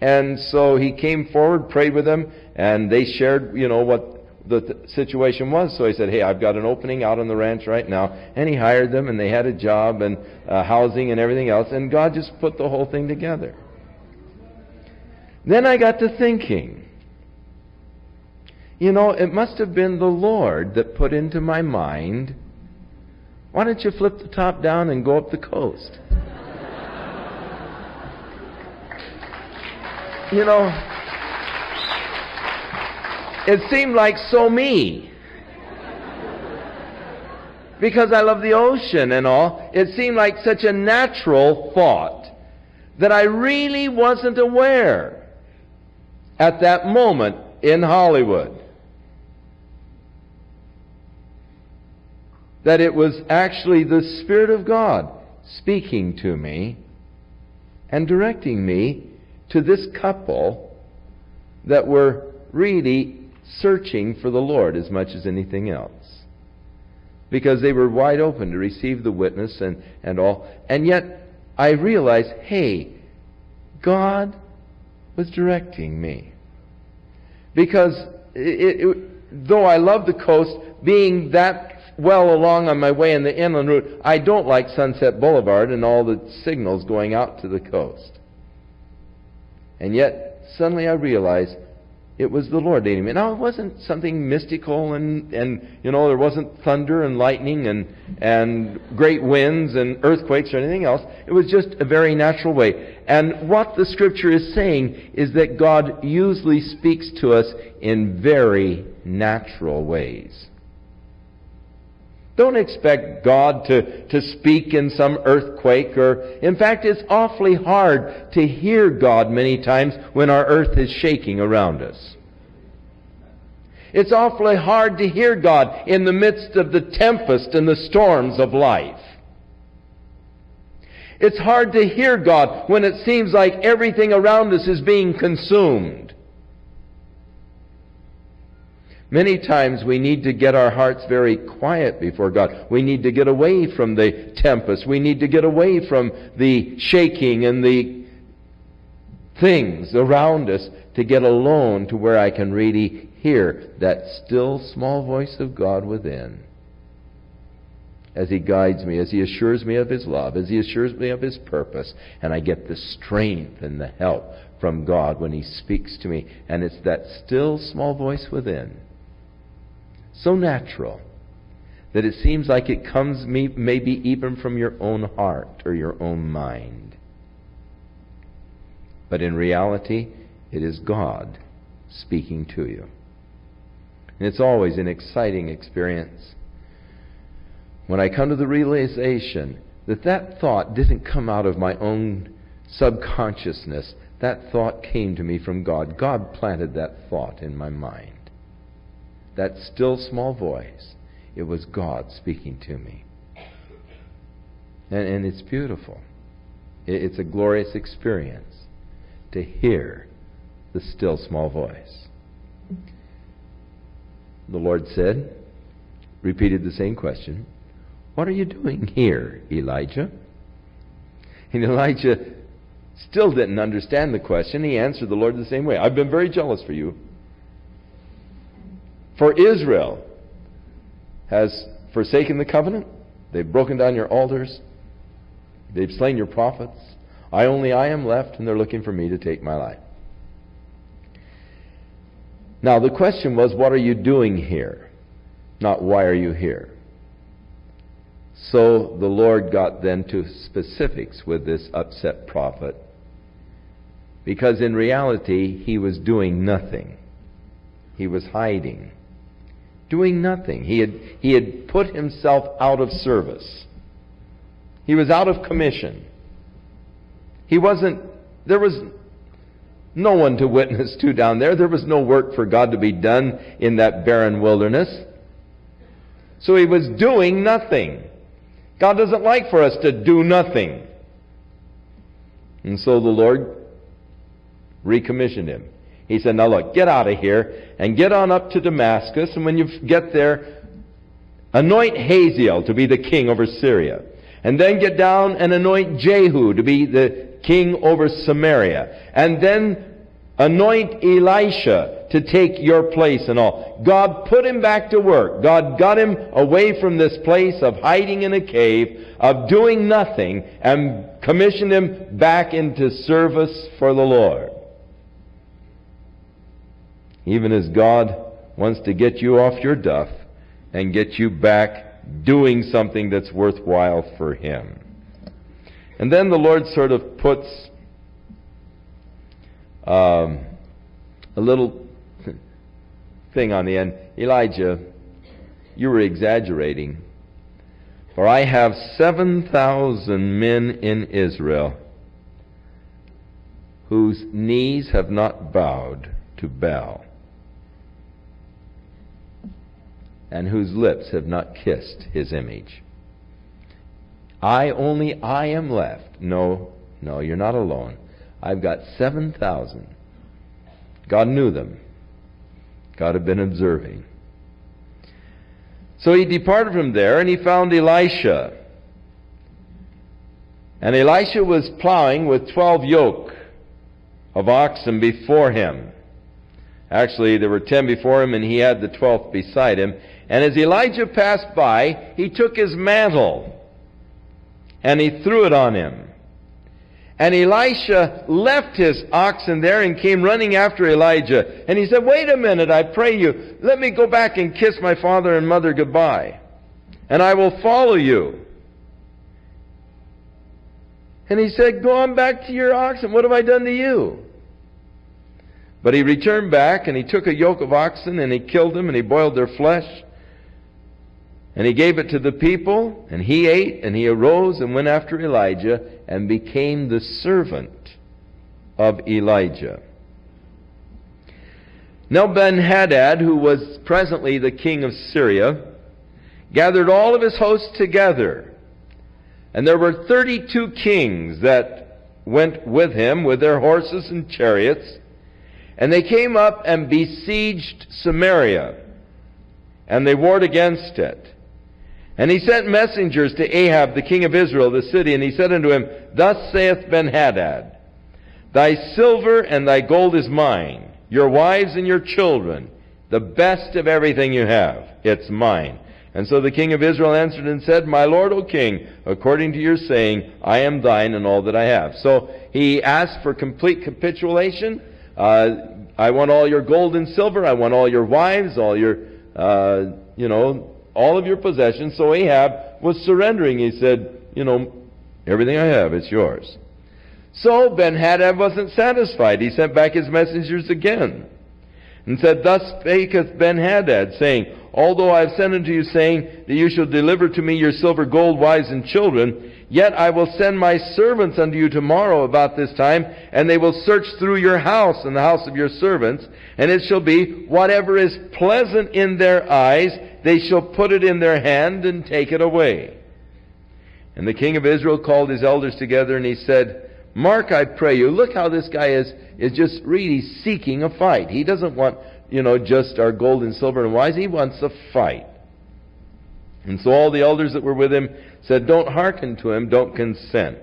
And so he came forward, prayed with them, and they shared, what the situation was. So he said, hey, I've got an opening out on the ranch right now. And he hired them, and they had a job and housing and everything else. And God just put the whole thing together. Then I got to thinking, it must have been the Lord that put into my mind, why don't you flip the top down and go up the coast? You know, it seemed like so me. Because I love the ocean and all, it seemed like such a natural thought that I really wasn't aware at that moment in Hollywood that it was actually the Spirit of God speaking to me and directing me to this couple that were really searching for the Lord as much as anything else. Because they were wide open to receive the witness and all. And yet I realized, hey, God was directing me. Because though I love the coast, being that well along on my way in the inland route, I don't like Sunset Boulevard and all the signals going out to the coast. And yet, suddenly I realized it was the Lord leading me. Now, it wasn't something mystical and there wasn't thunder and lightning and great winds and earthquakes or anything else. It was just a very natural way. And what the Scripture is saying is that God usually speaks to us in very natural ways. Don't expect God to speak in some earthquake in fact, it's awfully hard to hear God many times when our earth is shaking around us. It's awfully hard to hear God in the midst of the tempest and the storms of life. It's hard to hear God when it seems like everything around us is being consumed. Many times we need to get our hearts very quiet before God. We need to get away from the tempest. We need to get away from the shaking and the things around us to get alone to where I can really hear that still small voice of God within. As He guides me, as He assures me of His love, as He assures me of His purpose, and I get the strength and the help from God when He speaks to me. And it's that still small voice within, so natural, that it seems like it comes maybe even from your own heart or your own mind. But in reality, it is God speaking to you. And it's always an exciting experience when I come to the realization that that thought didn't come out of my own subconsciousness. That thought came to me from God. God planted that thought in my mind. That still small voice, it was God speaking to me. And it's beautiful. It's a glorious experience to hear the still small voice. The Lord said, repeated the same question, "What are you doing here, Elijah?" And Elijah still didn't understand the question. He answered the Lord the same way. "I've been very jealous for you. For Israel has forsaken the covenant. They've broken down your altars. They've slain your prophets. I am left, and they're looking for me to take my life." Now, the question was, what are you doing here? Not, why are you here? So the Lord got then to specifics with this upset prophet, because in reality, he was doing nothing. He was hiding. Doing nothing. He had put himself out of service. He was out of commission. There was no one to witness to down there. There was no work for God to be done in that barren wilderness. So he was doing nothing. God doesn't like for us to do nothing. And so the Lord recommissioned him. He said, "Now look, get out of here and get on up to Damascus, and when you get there, anoint Hazael to be the king over Syria. And then get down and anoint Jehu to be the king over Samaria. And then anoint Elisha to take your place and all." God put him back to work. God got him away from this place of hiding in a cave, of doing nothing, and commissioned him back into service for the Lord. Even as God wants to get you off your duff and get you back doing something that's worthwhile for Him. And then the Lord sort of puts a little thing on the end. Elijah, you were exaggerating. For I have 7,000 men in Israel whose knees have not bowed to Baal, and whose lips have not kissed his image. I am left. No, you're not alone. I've got 7,000. God knew them. God had been observing. So he departed from there, and he found Elisha. And Elisha was plowing with 12 yoke of oxen before him. Actually, there were 10 before him, and he had the 12th beside him. And as Elijah passed by, he took his mantle, and he threw it on him. And Elisha left his oxen there and came running after Elijah. And he said, "Wait a minute, I pray you. Let me go back and kiss my father and mother goodbye, and I will follow you." And he said, "Go on back to your oxen. What have I done to you?" But he returned back, and he took a yoke of oxen, and he killed them, and he boiled their flesh. And he gave it to the people, and he ate, and he arose and went after Elijah, and became the servant of Elijah. Now Ben-Hadad, who was presently the king of Syria, gathered all of his hosts together. And there were 32 kings that went with him, with their horses and chariots. And they came up and besieged Samaria, and they warred against it. And he sent messengers to Ahab, the king of Israel, the city, and he said unto him, "Thus saith Ben-Hadad, Thy silver and thy gold is mine, your wives and your children, the best of everything you have, it's mine." And so the king of Israel answered and said, "My lord, O king, according to your saying, I am thine and all that I have." So he asked for complete capitulation. I want all your gold and silver. I want all your wives, all your, all of your possessions. So Ahab was surrendering. He said, everything I have, it's yours. So Ben-Hadad wasn't satisfied. He sent back his messengers again and said, "Thus spaketh Ben-Hadad, saying, Although I have sent unto you, saying that you shall deliver to me your silver, gold, wives, and children, yet I will send my servants unto you tomorrow about this time, and they will search through your house and the house of your servants, and it shall be, whatever is pleasant in their eyes, they shall put it in their hand and take it away." And the king of Israel called his elders together, and he said, "Mark, I pray you, look how this guy is just really seeking a fight. He doesn't want, just our gold and silver and wives. He wants a fight." And so all the elders that were with him said, "Don't hearken to him, don't consent."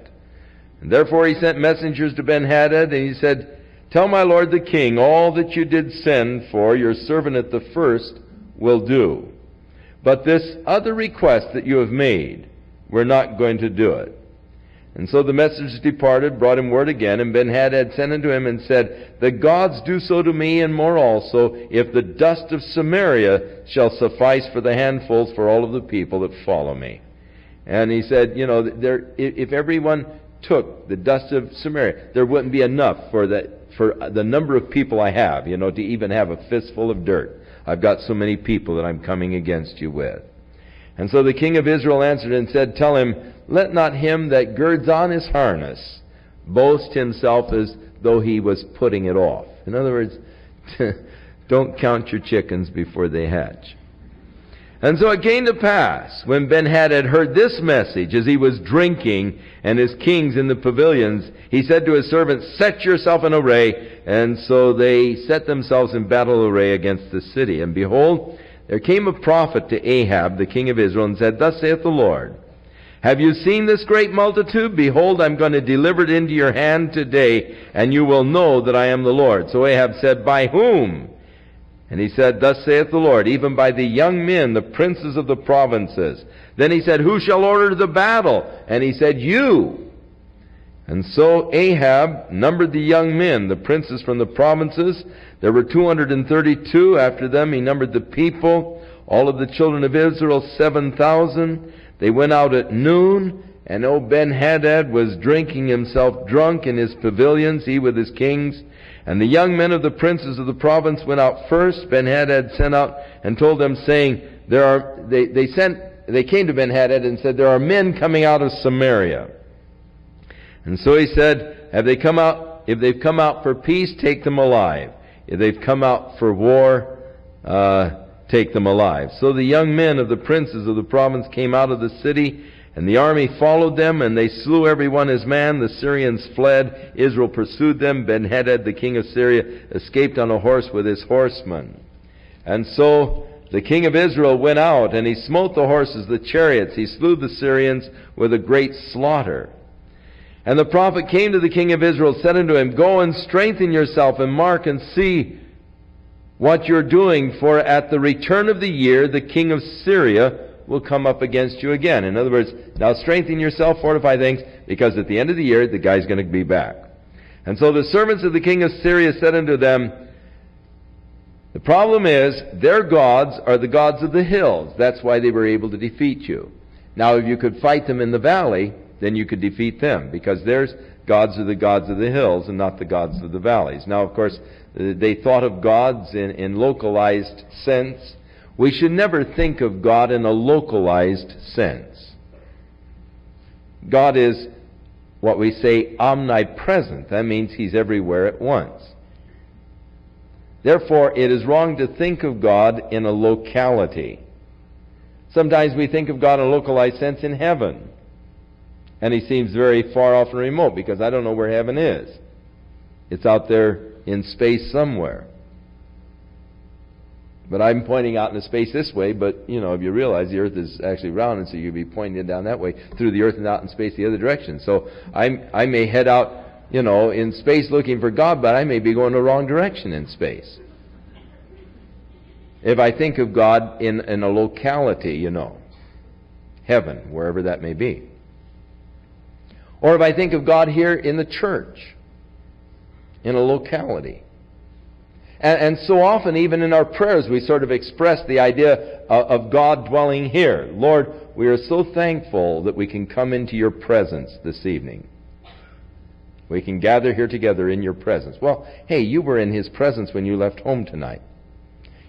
And therefore he sent messengers to Ben-Hadad, and he said, "Tell my lord the king, all that you did send for, your servant at the first will do. But this other request that you have made, we're not going to do it." And so the messengers departed, brought him word again, and Ben-Hadad sent unto him and said, "The gods do so to me and more also, if the dust of Samaria shall suffice for the handfuls for all of the people that follow me." And he said, if everyone took the dust of Samaria, there wouldn't be enough for the number of people I have, to even have a fistful of dirt. I've got so many people that I'm coming against you with. And so the king of Israel answered and said, "Tell him, let not him that girds on his harness boast himself as though he was putting it off." In other words, don't count your chickens before they hatch. And so it came to pass, when Ben-Hadad heard this message, as he was drinking, and his kings in the pavilions, he said to his servants, "Set yourself in array." And so they set themselves in battle array against the city. And behold, there came a prophet to Ahab, the king of Israel, and said, "Thus saith the Lord, have you seen this great multitude? Behold, I'm going to deliver it into your hand today, and you will know that I am the Lord." So Ahab said, "By whom?" And he said, "Thus saith the Lord, even by the young men, the princes of the provinces." Then he said, "Who shall order the battle?" And he said, "You." And so Ahab numbered the young men, the princes from the provinces. There were 232. After them he numbered the people, all of the children of Israel, 7,000. They went out at noon, And Ben-Hadad was drinking himself drunk in his pavilions, he with his kings. And the young men of the princes of the province went out first. Ben-Hadad sent out and told them, saying, they came to Ben-Hadad and said, there are men coming out of Samaria. And so he said, if they've come out for peace, take them alive. If they've come out for war, take them alive. So the young men of the princes of the province came out of the city, and the army followed them, and they slew every one his man. The Syrians fled. Israel pursued them. Ben-Hadad, the king of Syria, escaped on a horse with his horsemen. And so the king of Israel went out, and he smote the horses, the chariots. He slew the Syrians with a great slaughter. And the prophet came to the king of Israel, said unto him, go and strengthen yourself, and mark and see what you're doing, for at the return of the year the king of Syria will come up against you again. In other words, now strengthen yourself, fortify things, because at the end of the year the guy's going to be back. And so the servants of the king of Syria said unto them, the problem is, their gods are the gods of the hills. That's why they were able to defeat you. Now if you could fight them in the valley, then you could defeat them, because their gods are the gods of the hills and not the gods of the valleys. Now, of course, they thought of gods in localized sense. We should never think of God in a localized sense. God is what we say omnipresent. That means He's everywhere at once. Therefore, it is wrong to think of God in a locality. Sometimes we think of God in a localized sense in heaven. And He seems very far off and remote, because I don't know where heaven is. It's out there in space somewhere. But I'm pointing out into space this way, but, if you realize the earth is actually round, and so you'd be pointing down that way through the earth and out in space the other direction. So I may head out, in space looking for God, but I may be going the wrong direction in space. If I think of God in a locality, heaven, wherever that may be. Or if I think of God here in the church, in a locality. And so often, even in our prayers, we sort of express the idea of God dwelling here. Lord, we are so thankful that we can come into your presence this evening. We can gather here together in your presence. Well, hey, you were in His presence when you left home tonight.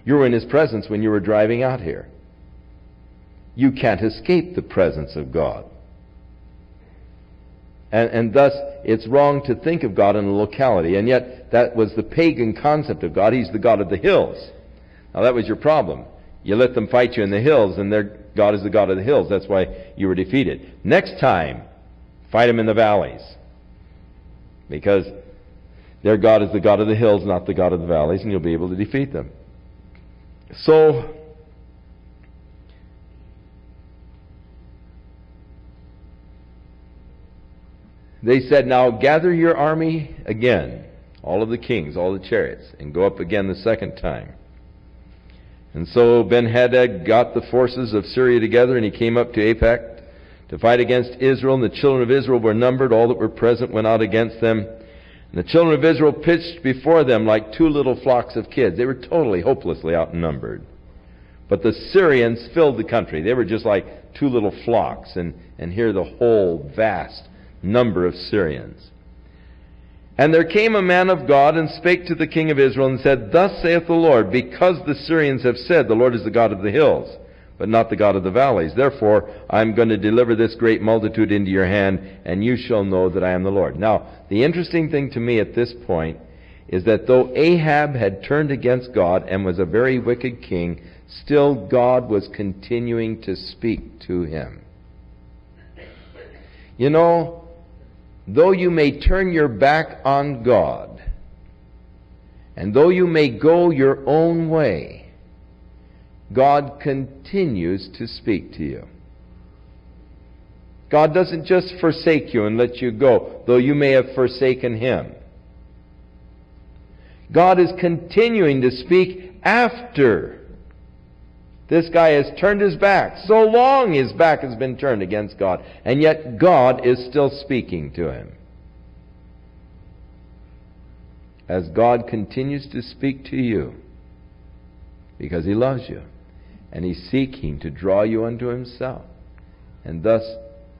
You were in His presence when you were driving out here. You can't escape the presence of God. And thus, it's wrong to think of God in a locality. And yet, that was the pagan concept of God. He's the God of the hills. Now, that was your problem. You let them fight you in the hills, and their God is the God of the hills. That's why you were defeated. Next time, fight them in the valleys. Because their God is the God of the hills, not the God of the valleys, and you'll be able to defeat them. So, they said, now gather your army again, all of the kings, all the chariots, and go up again the second time. And so Ben-Hadad got the forces of Syria together, and he came up to Aphek to fight against Israel. And the children of Israel were numbered. All that were present went out against them. And the children of Israel pitched before them like two little flocks of kids. They were totally, hopelessly outnumbered. But the Syrians filled the country. They were just like two little flocks. And here the whole vast number of Syrians. And there came a man of God and spake to the king of Israel and said, thus saith the Lord, because the Syrians have said, the Lord is the God of the hills, but not the God of the valleys. Therefore, I'm going to deliver this great multitude into your hand, and you shall know that I am the Lord. Now, the interesting thing to me at this point is that though Ahab had turned against God and was a very wicked king, still God was continuing to speak to him. Though you may turn your back on God, and though you may go your own way, God continues to speak to you. God doesn't just forsake you and let you go, though you may have forsaken Him. God is continuing to speak after this guy has turned his back. So long his back has been turned against God. And yet God is still speaking to him. As God continues to speak to you, because He loves you, and He's seeking to draw you unto Himself. And thus,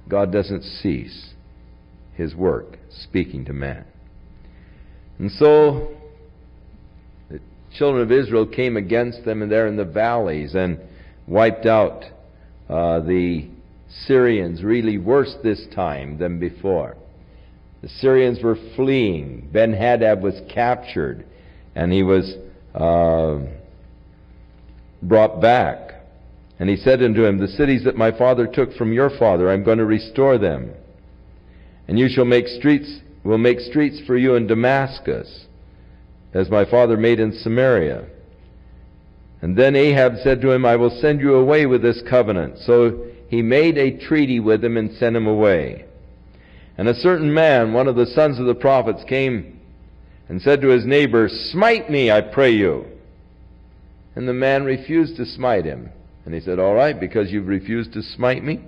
God doesn't cease His work speaking to man. And so the children of Israel came against them there in the valleys and wiped out the Syrians, really worse this time than before. The Syrians were fleeing. Ben-Hadad was captured, and he was brought back. And he said unto him, the cities that my father took from your father, I'm going to restore them. And you shall make streets for you in Damascus, as my father made in Samaria. And then Ahab said to him, I will send you away with this covenant. So he made a treaty with him and sent him away. And a certain man, one of the sons of the prophets, came and said to his neighbor, smite me, I pray you. And the man refused to smite him. And he said, all right, because you've refused to smite me,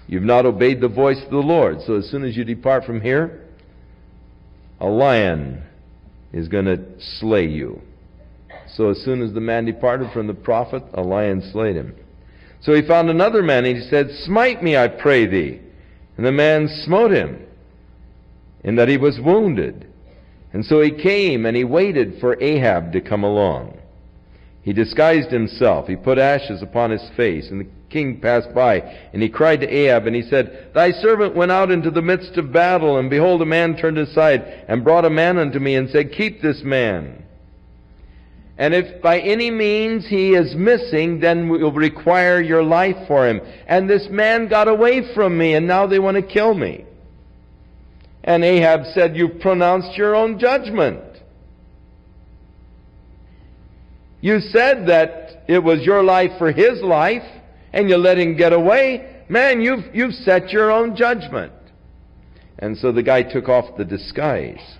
you've not obeyed the voice of the Lord. So as soon as you depart from here, a lion is going to slay you. So as soon as the man departed from the prophet, a lion slayed him. So he found another man, and he said, smite me, I pray thee. And the man smote him, in that he was wounded. And so he came, and he waited for Ahab to come along. He disguised himself. He put ashes upon his face. And the king passed by, and he cried to Ahab, and he said, thy servant went out into the midst of battle, and behold, a man turned aside, and brought a man unto me, and said, keep this man. And if by any means he is missing, then we will require your life for him. And this man got away from me, and now they want to kill me. And Ahab said, you've pronounced your own judgment. You said that it was your life for his life, and you let him get away. Man, you've set your own judgment. And so the guy took off the disguise.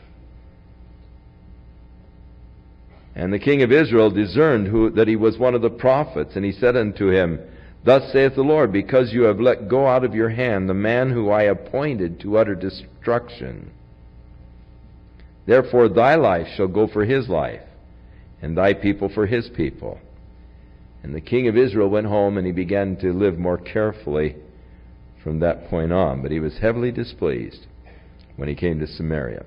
And the king of Israel discerned that he was one of the prophets, and he said unto him, thus saith the Lord, because you have let go out of your hand the man who I appointed to utter destruction, therefore thy life shall go for his life, and thy people for his people. And the king of Israel went home, and he began to live more carefully from that point on. But he was heavily displeased when he came to Samaria.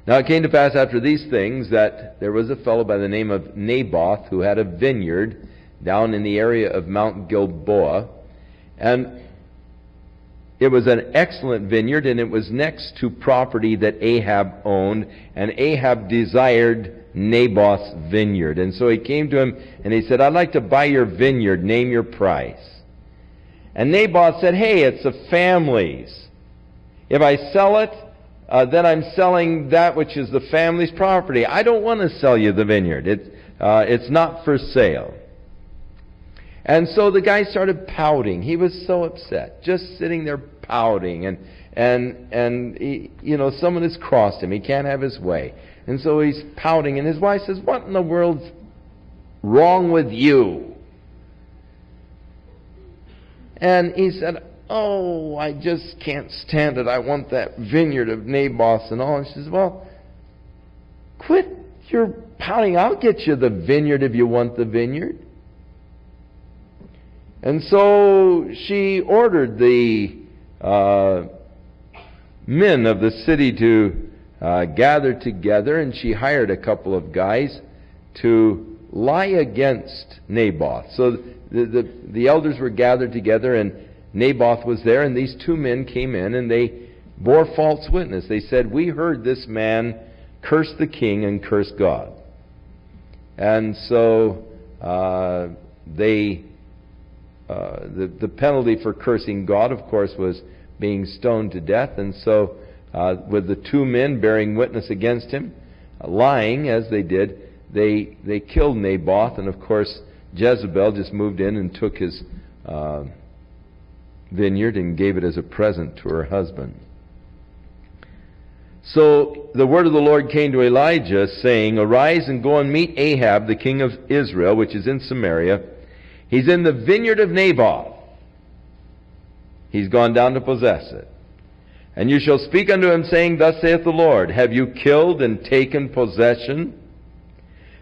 Now it came to pass after these things that there was a fellow by the name of Naboth who had a vineyard down in the area of Mount Gilboa. And it was an excellent vineyard, and it was next to property that Ahab owned. And Ahab desired Naboth's vineyard. And so he came to him and he said, I'd like to buy your vineyard, name your price. And Naboth said, hey, it's a family's. If I sell it, then I'm selling that which is the family's property. I don't want to sell you the vineyard. It's not for sale. And so the guy started pouting. He was so upset, just sitting there pouting. And he, someone has crossed him. He can't have his way. And so he's pouting. And his wife says, what in the world's wrong with you? And he said, oh, I just can't stand it. I want that vineyard of Naboth's and all. And she says, well, quit your pouting. I'll get you the vineyard if you want the vineyard. And so she ordered the men of the city to gather together, and she hired a couple of guys to lie against Naboth. So the elders were gathered together, and Naboth was there, and these two men came in, and they bore false witness. They said, we heard this man curse the king and curse God. And so the penalty for cursing God, of course, was being stoned to death. And so with the two men bearing witness against him, lying as they did, they killed Naboth. And of course Jezebel just moved in and took his vineyard and gave it as a present to her husband. So the word of the Lord came to Elijah, saying, arise and go and meet Ahab, the king of Israel, which is in Samaria. He's in the vineyard of Naboth. He's gone down to possess it. And you shall speak unto him, saying, thus saith the Lord, have you killed and taken possession?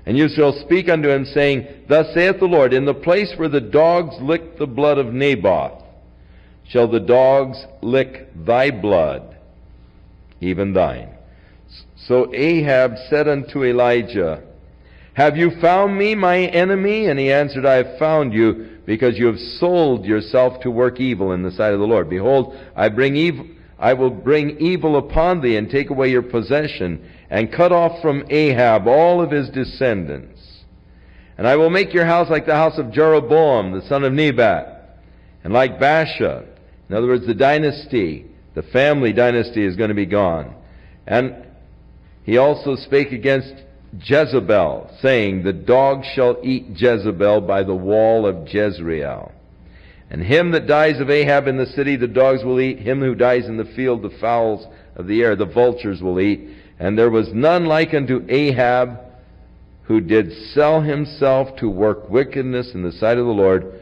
And you shall speak unto him, saying, thus saith the Lord, in the place where the dogs licked the blood of Naboth, shall the dogs lick thy blood, even thine. So Ahab said unto Elijah, Have you found me, my enemy? And he answered, I have found you, because you have sold yourself to work evil in the sight of the Lord. Behold, I will bring evil upon thee, and take away your possession, and cut off from Ahab all of his descendants. And I will make your house like the house of Jeroboam, the son of Nebat, and like Baasha. In other words, the dynasty, the family dynasty is going to be gone. And he also spake against Jezebel, saying, The dog shall eat Jezebel by the wall of Jezreel. And him that dies of Ahab in the city, the dogs will eat. Him who dies in the field, the fowls of the air, the vultures will eat. And there was none like unto Ahab, who did sell himself to work wickedness in the sight of the Lord,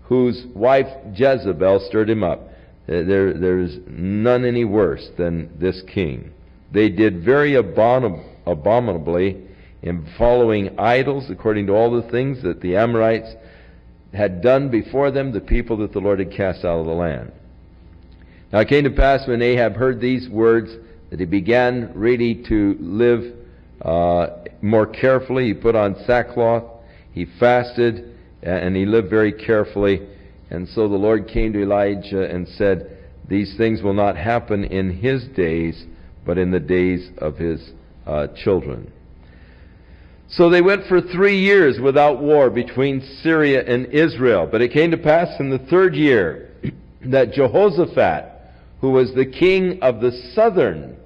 whose wife Jezebel stirred him up. There is none any worse than this king. They did very abominably in following idols, according to all the things that the Amorites had done before them, the people that the Lord had cast out of the land. Now it came to pass when Ahab heard these words that he began really to live more carefully. He put on sackcloth, he fasted, and he lived very carefully. And so the Lord came to Elijah and said, These things will not happen in his days, but in the days of his children. So they went for 3 years without war between Syria and Israel. But it came to pass in the 3rd year that Jehoshaphat, who was the king of the southern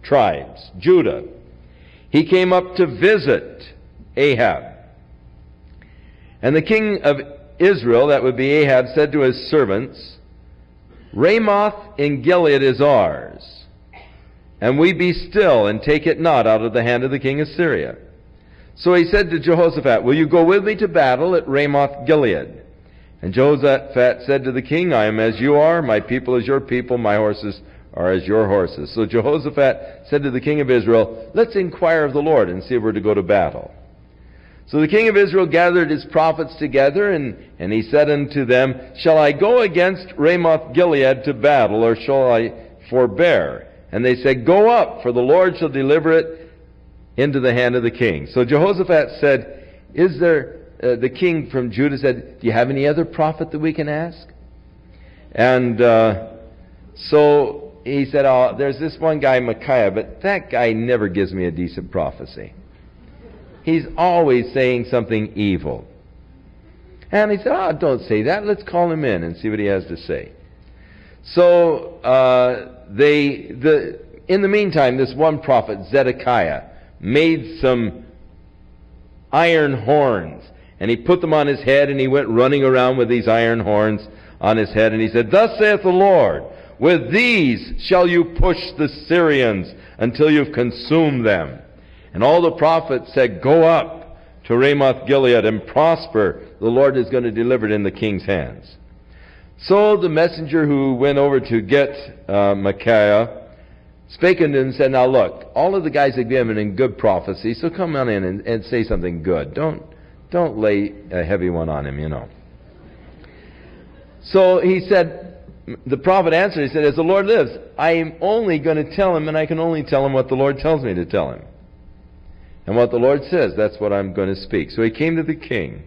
tribes, Judah, he came up to visit Ahab. And the king of Israel, that would be Ahab, said to his servants, Ramoth in Gilead is ours, and we be still, and take it not out of the hand of the king of Syria. So he said to Jehoshaphat, Will you go with me to battle at Ramoth Gilead? And Jehoshaphat said to the king, I am as you are, my people as your people, my horses are as your horses. So Jehoshaphat said to the king of Israel, Let's inquire of the Lord and see if we're to go to battle. So the king of Israel gathered his prophets together, and he said unto them, Shall I go against Ramoth Gilead to battle, or shall I forbear? And they said, Go up, for the Lord shall deliver it into the hand of the king. So Jehoshaphat said, the king from Judah said, Do you have any other prophet that we can ask? And so he said, there's this one guy, Micaiah, but that guy never gives me a decent prophecy. He's always saying something evil. And he said, don't say that. Let's call him in and see what he has to say. So in the meantime, this one prophet, Zedekiah, made some iron horns, and he put them on his head, and he went running around with these iron horns on his head, and he said, Thus saith the Lord, With these shall you push the Syrians until you've consumed them. And all the prophets said, Go up to Ramoth Gilead and prosper. The Lord is going to deliver it in the king's hands. So the messenger who went over to get Micaiah spake unto him and said, Now look, all of the guys have given in good prophecy, so come on in and say something good. Don't lay a heavy one on him, you know. So he said, the prophet answered, he said, As the Lord lives, I am only going to tell him, and I can only tell him what the Lord tells me to tell him. And what the Lord says, that's what I'm going to speak. So he came to the king.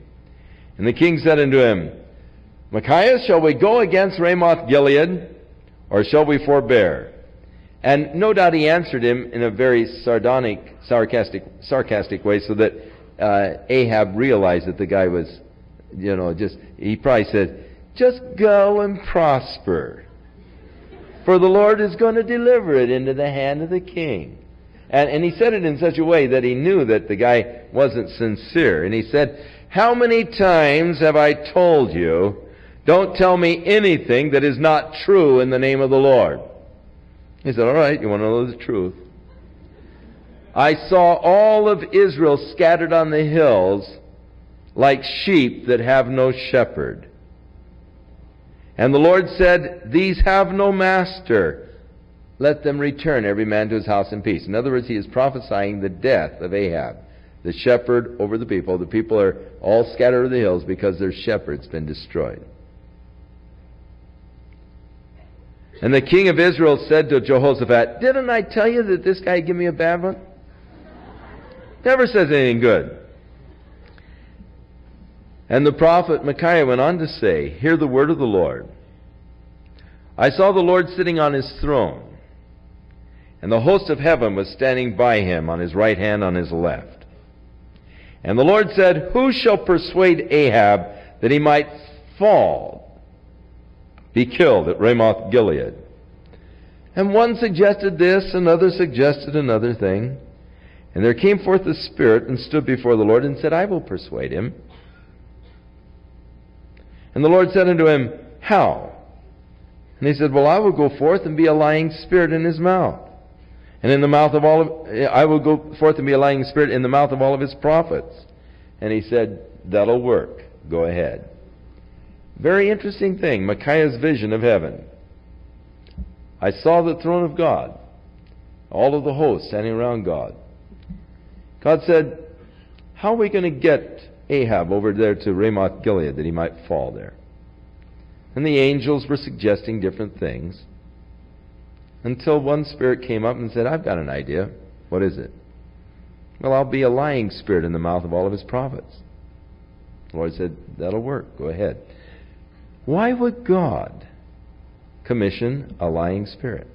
And the king said unto him, Micaiah, shall we go against Ramoth Gilead, or shall we forbear? And no doubt he answered him in a very sarcastic way, so that Ahab realized that the guy was, he probably said, Just go and prosper, for the Lord is going to deliver it into the hand of the king. And he said it in such a way that he knew that the guy wasn't sincere. And he said, How many times have I told you, don't tell me anything that is not true in the name of the Lord? He said, All right, you want to know the truth? I saw all of Israel scattered on the hills like sheep that have no shepherd. And the Lord said, These have no master. Let them return every man to his house in peace. In other words, he is prophesying the death of Ahab, the shepherd over the people. The people are all scattered over the hills because their shepherd's been destroyed. And the king of Israel said to Jehoshaphat, "Didn't I tell you that this guy give me a bad one? Never says anything good." And the prophet Micaiah went on to say, "Hear the word of the Lord. I saw the Lord sitting on his throne, and the host of heaven was standing by him on his right hand, on his left. And the Lord said, Who shall persuade Ahab that he might fall, be killed at Ramoth Gilead?" And one suggested this, another suggested another thing. And there came forth a spirit and stood before the Lord and said, "I will persuade him." And the Lord said unto him, "How?" And he said, "Well, I will go forth and be a lying spirit in his mouth. And in the mouth of I will go forth and be a lying spirit in the mouth of all of his prophets." And he said, "That'll work. Go ahead." Very interesting thing, Micaiah's vision of heaven. I saw the throne of God, all of the hosts standing around God. God said, "How are we going to get Ahab over there to Ramoth Gilead that he might fall there?" And the angels were suggesting different things, until one spirit came up and said, "I've got an idea." "What is it?" "Well, I'll be a lying spirit in the mouth of all of his prophets." The Lord said, "That'll work. Go ahead." Why would God commission a lying spirit?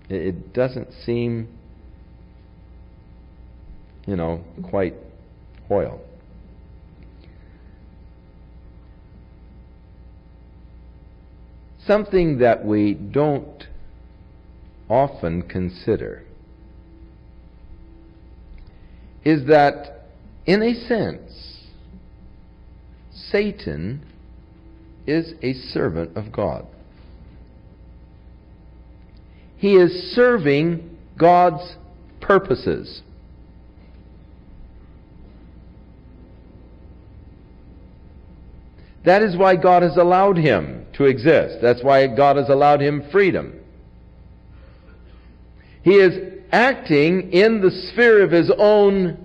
It doesn't seem, quite Hoyle. Something that we don't often consider is that, in a sense, Satan is a servant of God. He is serving God's purposes. That is why God has allowed him to exist. That's why God has allowed him freedom. He is acting in the sphere of his own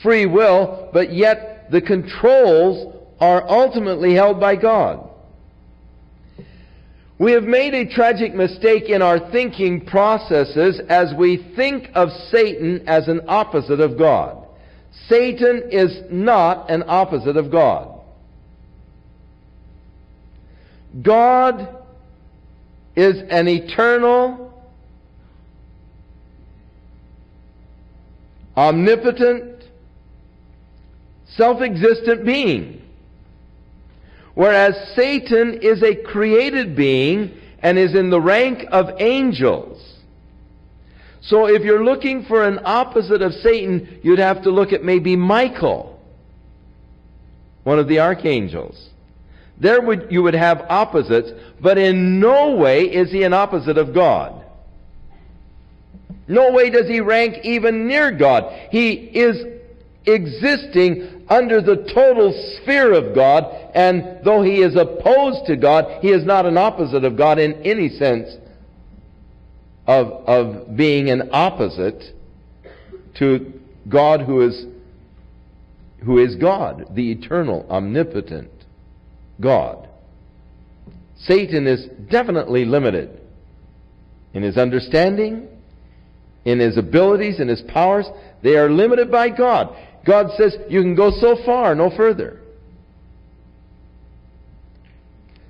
free will, but yet the controls are ultimately held by God. We have made a tragic mistake in our thinking processes as we think of Satan as an opposite of God. Satan is not an opposite of God. God is an eternal, omnipotent, self-existent being, whereas Satan is a created being and is in the rank of angels. So if you're looking for an opposite of Satan, you'd have to look at maybe Michael, one of the archangels. You would have opposites, but in no way is he an opposite of God. No way does he rank even near God. He is existing under the total sphere of God, and though he is opposed to God, he is not an opposite of God in any sense of being an opposite to God who is God, the eternal, omnipotent God. Satan is definitely limited in his understanding, in his abilities, in his powers. They are limited by God. God says you can go so far, no further.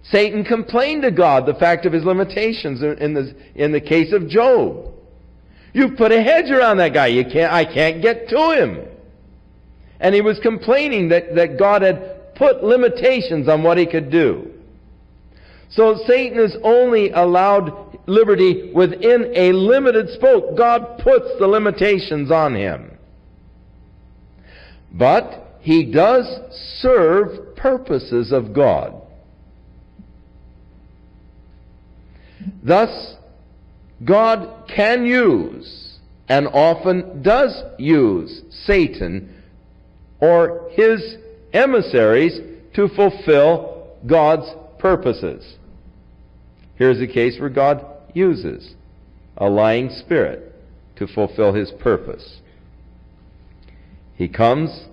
Satan complained to God the fact of his limitations in the case of Job. You've put a hedge around that guy. I can't get to him. And he was complaining that God had put limitations on what he could do. So Satan is only allowed liberty within a limited scope. God puts the limitations on him. But he does serve purposes of God. Thus, God can use, and often does use, Satan or his emissaries to fulfill God's purposes. Here's a case where God uses a lying spirit to fulfill his purpose. He comes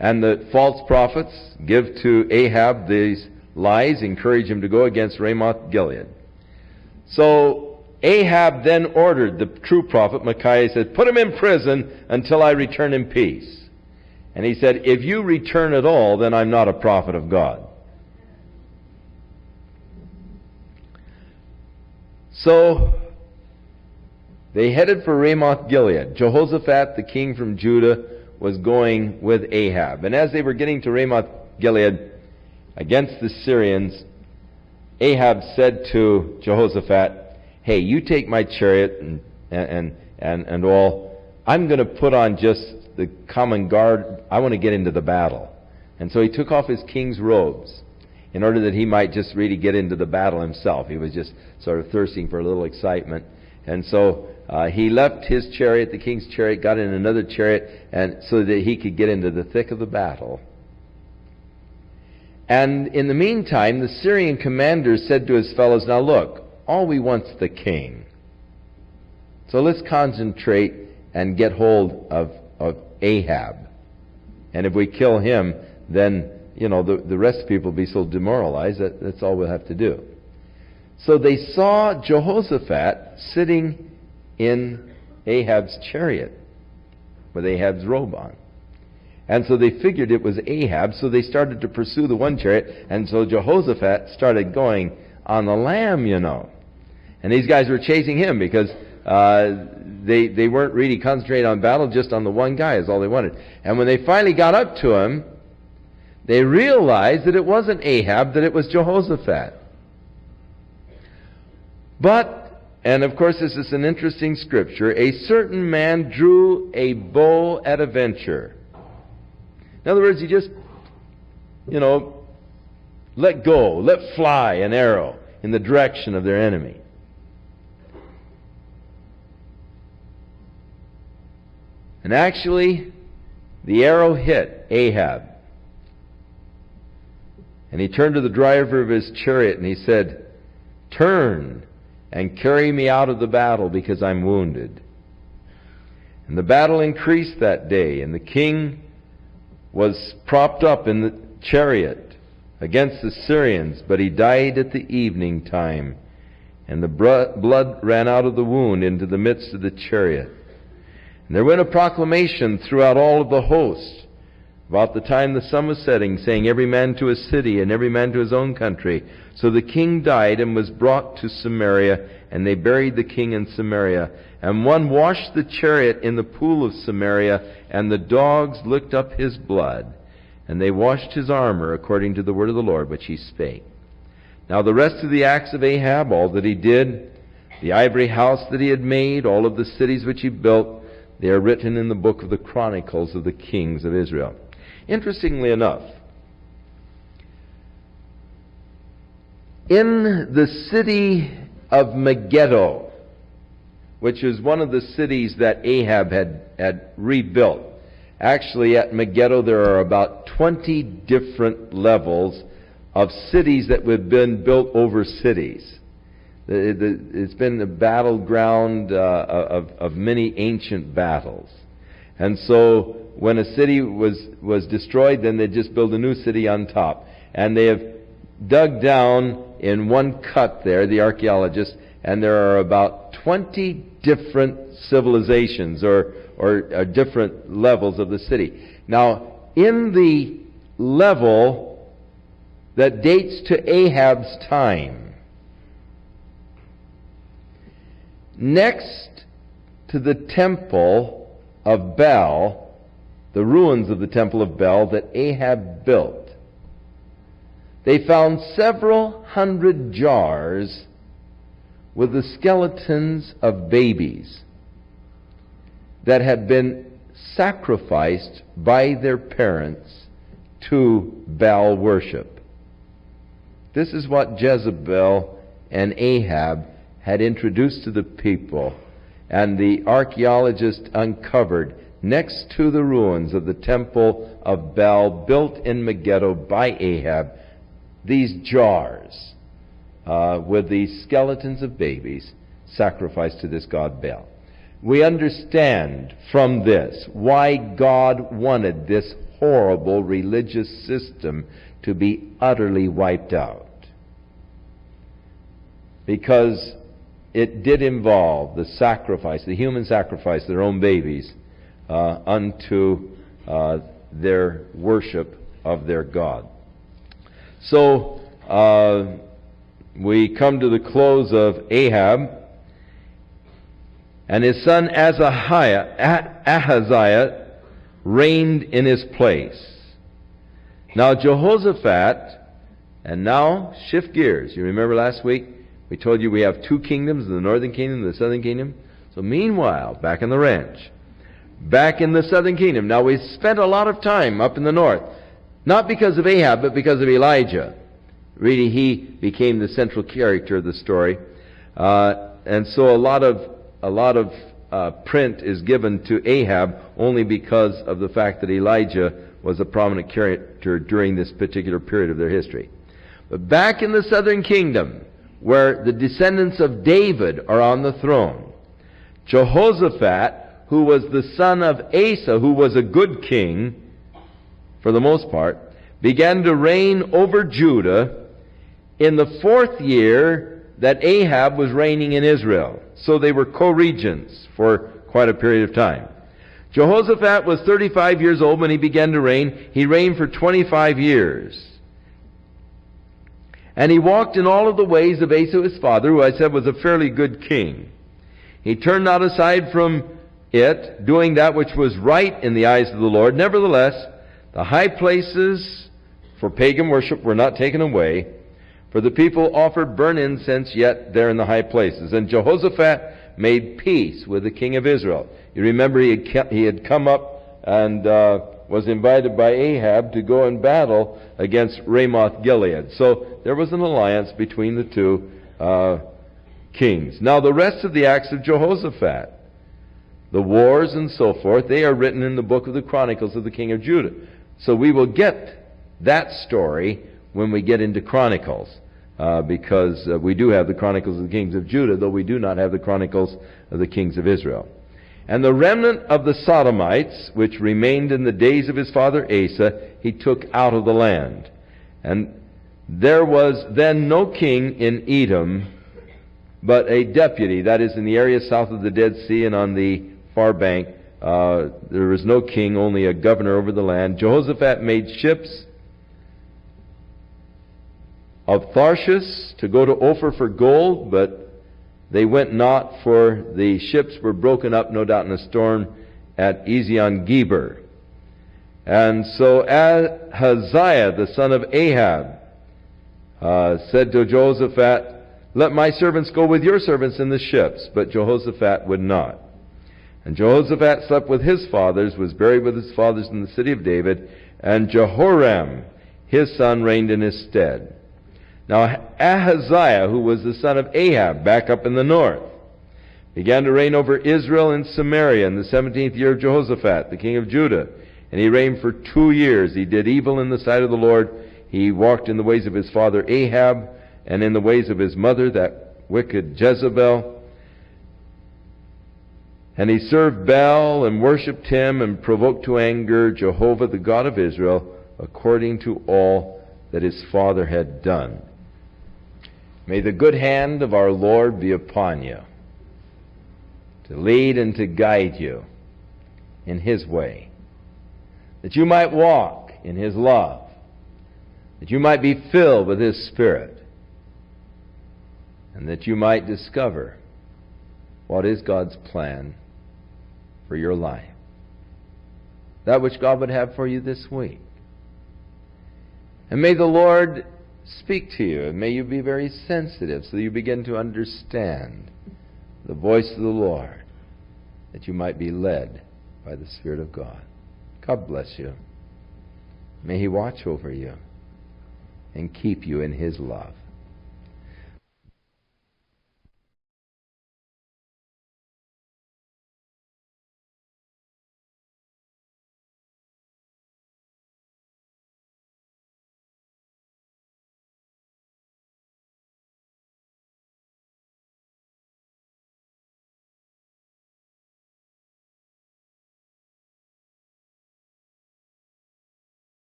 And the false prophets give to Ahab these lies, encourage him to go against Ramoth Gilead. So Ahab then ordered the true prophet Micaiah, he said, put him in prison until I return in peace. And he said, if you return at all, then I'm not a prophet of God. So they headed for Ramoth Gilead. Jehoshaphat, the king from Judah, was going with Ahab. And as they were getting to Ramoth Gilead against the Syrians, Ahab said to Jehoshaphat, hey, you take my chariot and all. I'm going to put on just the common guard. I want to get into the battle. And so he took off his king's robes in order that he might just really get into the battle himself. He was just sort of thirsting for a little excitement. And so he left his chariot, the king's chariot, got in another chariot, and so that he could get into the thick of the battle. And in the meantime, the Syrian commander said to his fellows, now look, all we want's the king. So let's concentrate and get hold of Ahab. And if we kill him, then, the rest of the people will be so demoralized that that's all we'll have to do. So they saw Jehoshaphat sitting in Ahab's chariot with Ahab's robe on. And so they figured it was Ahab, so they started to pursue the one chariot, and so Jehoshaphat started going on the lamb, And these guys were chasing him because they weren't really concentrating on battle, just on the one guy is all they wanted. And when they finally got up to him, they realized that it wasn't Ahab, that it was Jehoshaphat. But, and of course this is an interesting scripture, a certain man drew a bow at a venture. In other words, he just, let go, let fly an arrow in the direction of their enemy. And actually, the arrow hit Ahab. And he turned to the driver of his chariot and he said, turn and carry me out of the battle because I'm wounded. And the battle increased that day, and the king was propped up in the chariot against the Syrians, but he died at the evening time, and the blood ran out of the wound into the midst of the chariot. And there went a proclamation throughout all of the host about the time the sun was setting, saying, every man to his city and every man to his own country. So the king died and was brought to Samaria, and they buried the king in Samaria. And one washed the chariot in the pool of Samaria, and the dogs licked up his blood. And they washed his armor according to the word of the Lord, which he spake. Now the rest of the acts of Ahab, all that he did, the ivory house that he had made, all of the cities which he built, they are written in the book of the Chronicles of the Kings of Israel. Interestingly enough, in the city of Megiddo, which is one of the cities that Ahab had rebuilt. Actually, at Megiddo there are about 20 different levels of cities that have been built over cities. It's been a battleground of many ancient battles. And so when a city was destroyed, then they just build a new city on top. And they have dug down in one cut there, the archaeologists, and there are about 20 different civilizations or different levels of the city. Now, in the level that dates to Ahab's time, next to the temple of Baal, the ruins of the temple of Baal that Ahab built, they found several hundred jars with the skeletons of babies that had been sacrificed by their parents to Baal worship. This is what Jezebel and Ahab had introduced to the people, and the archaeologists uncovered next to the ruins of the temple of Baal built in Megiddo by Ahab these jars with the skeletons of babies sacrificed to this god Baal. We understand from this why God wanted this horrible religious system to be utterly wiped out. Because it did involve the sacrifice, the human sacrifice, their own babies, unto their worship of their God. So, we come to the close of Ahab, and his son Ahaziah reigned in his place. Now Jehoshaphat, and now shift gears. You remember last week we told you we have two kingdoms, the northern kingdom and the southern kingdom. So meanwhile, back in the ranch, back in the southern kingdom. Now we spent a lot of time up in the north, not because of Ahab, but because of Elijah. Really, he became the central character of the story. And so a lot of print is given to Ahab only because of the fact that Elijah was a prominent character during this particular period of their history. But back in the southern kingdom, where the descendants of David are on the throne, Jehoshaphat, who was the son of Asa, who was a good king for the most part, began to reign over Judah in the 4th year that Ahab was reigning in Israel. So they were co-regents for quite a period of time. Jehoshaphat was 35 years old when he began to reign. He reigned for 25 years. And he walked in all of the ways of Asa his father, who I said was a fairly good king. He turned not aside from it, doing that which was right in the eyes of the Lord. Nevertheless, the high places for pagan worship were not taken away, for the people offered burnt incense yet there in the high places. And Jehoshaphat made peace with the king of Israel. You remember he had come up and was invited by Ahab to go in battle against Ramoth Gilead. So there was an alliance between the two kings. Now the rest of the acts of Jehoshaphat, the wars and so forth, they are written in the book of the Chronicles of the king of Judah. So we will get that story when we get into Chronicles, because we do have the Chronicles of the kings of Judah, though we do not have the Chronicles of the kings of Israel. And the remnant of the Sodomites, which remained in the days of his father Asa, he took out of the land. And there was then no king in Edom, but a deputy, that is in the area south of the Dead Sea and on the far bank. There was no king, only a governor over the land. Jehoshaphat made ships of Tarshish to go to Ophir for gold, but they went not, for the ships were broken up, no doubt, in a storm at Ezion-Geber. And so Ahaziah, the son of Ahab, said to Jehoshaphat, "Let my servants go with your servants in the ships." But Jehoshaphat would not. And Jehoshaphat slept with his fathers, was buried with his fathers in the city of David, and Jehoram, his son, reigned in his stead. Now Ahaziah, who was the son of Ahab, back up in the north, began to reign over Israel and Samaria in the 17th year of Jehoshaphat, the king of Judah. And he reigned for 2 years. He did evil in the sight of the Lord. He walked in the ways of his father Ahab, and in the ways of his mother, that wicked Jezebel. And he served Baal and worshipped him and provoked to anger Jehovah, the God of Israel, according to all that his father had done. May the good hand of our Lord be upon you, to lead and to guide you in his way, that you might walk in his love, that you might be filled with his Spirit, and that you might discover what is God's plan for your life, that which God would have for you this week. And may the Lord speak to you, and may you be very sensitive so that you begin to understand the voice of the Lord, that you might be led by the Spirit of God. God bless you. May he watch over you and keep you in his love.